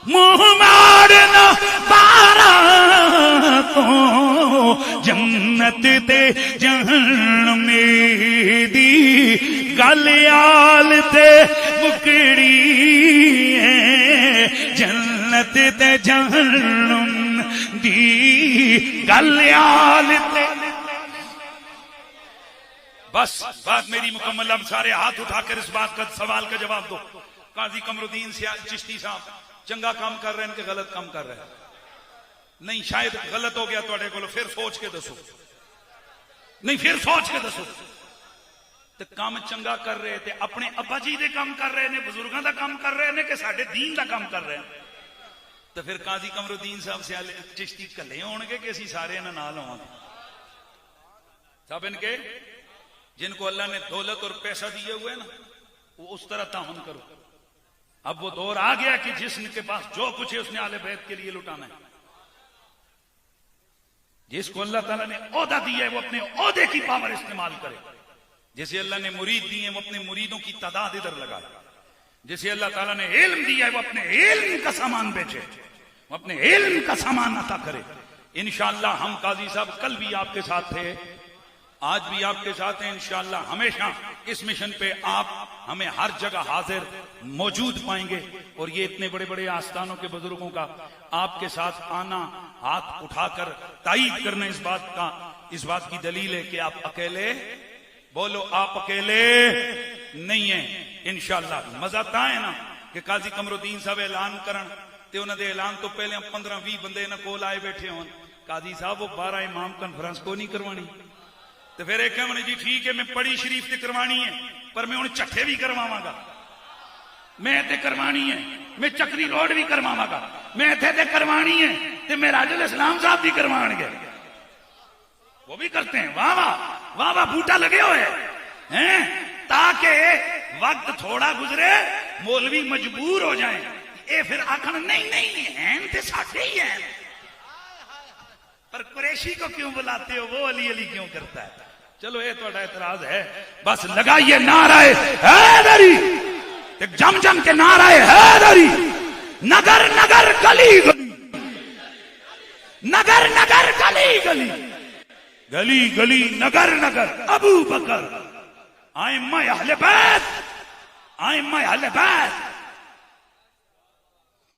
[SPEAKER 2] मुंह मारना बारा तो जन्नत ते जहन्नम दी गलियाल ते मुकड़ी है, जन्नत ते जहन्नम दी गलियाल ते। बस बात मेरी मुकम्मल। अब सारे हाथ उठाकर इस बात का सवाल का जवाब दो। काजी कमरुद्दीन चिश्ती साहब चंगा काम कर रहे हैं कि गलत काम कर रहे हैं? नहीं, शायद गलत हो गया थोड़े को, फिर सोच के दसो। नहीं, फिर सोच के दसो। तो काम चंगा कर रहे थे, अपने अब्बा जी दे काम कर रहे ने, बुजुर्गों का काम कर रहे ने कि साडे दीन का काम कर रहे हैं? तो फिर काजी कमरुद्दीन साहब से चिश्ती कले होंगे कि असी सारे नाल होंगे? सब इनके जिनको अल्लाह ने दौलत और पैसा दिए हुए ना, वो उस तरह ताउन करो। अब वो दौर आ गया कि जिसके पास जो कुछ है उसने आले बैत के लिए लुटाना है। जिसको अल्लाह ताला ने ओहदा दिया है वो अपने ओहदे की पावर इस्तेमाल करे। जैसे अल्लाह ने मुरीद दिए हैं वो अपने मुरीदों की तादाद इधर लगाए। जैसे अल्लाह ताला ने इल्म दिया है वो अपने इल्म का सामान बेचे, वो अपने इल्म का सामान अता करे। इंशाअल्लाह हम काजी साहब कल भी आपके साथ थे, आज भी आपके साथ हैं इंशाअल्लाह। हमेशा इस मिशन पे आप हमें हर जगह हाजिर मौजूद पाएंगे। और ये इतने बड़े बड़े आस्थानों के बुजुर्गों का आपके साथ आना, हाथ उठाकर तायीद करना इस बात की दलील है कि आप अकेले, बोलो आप अकेले नहीं है। इंशाअल्लाह मजा ता है ना कि काजी कमरुद्दीन साहब ऐलान करन ते उन्होंने ऐलान तो पहले 15-20 बंदे ना कोल आए बैठे हो। काजी साहब वो 12 इमाम कॉन्फ्रेंस को नहीं करवानी, तो फिर एक कहने जी ठीक है मैं पढ़ी शरीफ से करवानी है, पर मैं उन्हें चट्ठे भी करवावांगा, मैं इतने करवानी है, मैं चक्री रोड भी करवावांगा, मैं इतने करवानी है, तो मिराजुल इस्लाम साहब भी करवाएंगे। वो भी करते हैं। वाह वाह वाह वाह, बूटा लगे हुए हैं ताकि वक्त थोड़ा गुजरे, मौलवी मजबूर हो जाए। ये फिर आखन नहीं नहीं हैं तो साथे ही हैं, पर कुरैशी को क्यों बुलाते हो, वो अली अली क्यों करता है। चलो ये थोड़ा एतराज है, बस लगाइए नाराए हैदरी, जम जम के नाराए हैदरी, नगर नगर गली गली, नगर नगर गली गली, गली गली नगर नगर अबू बकर, आइम्मा अहले बैत, आइम्मा अहले बैत,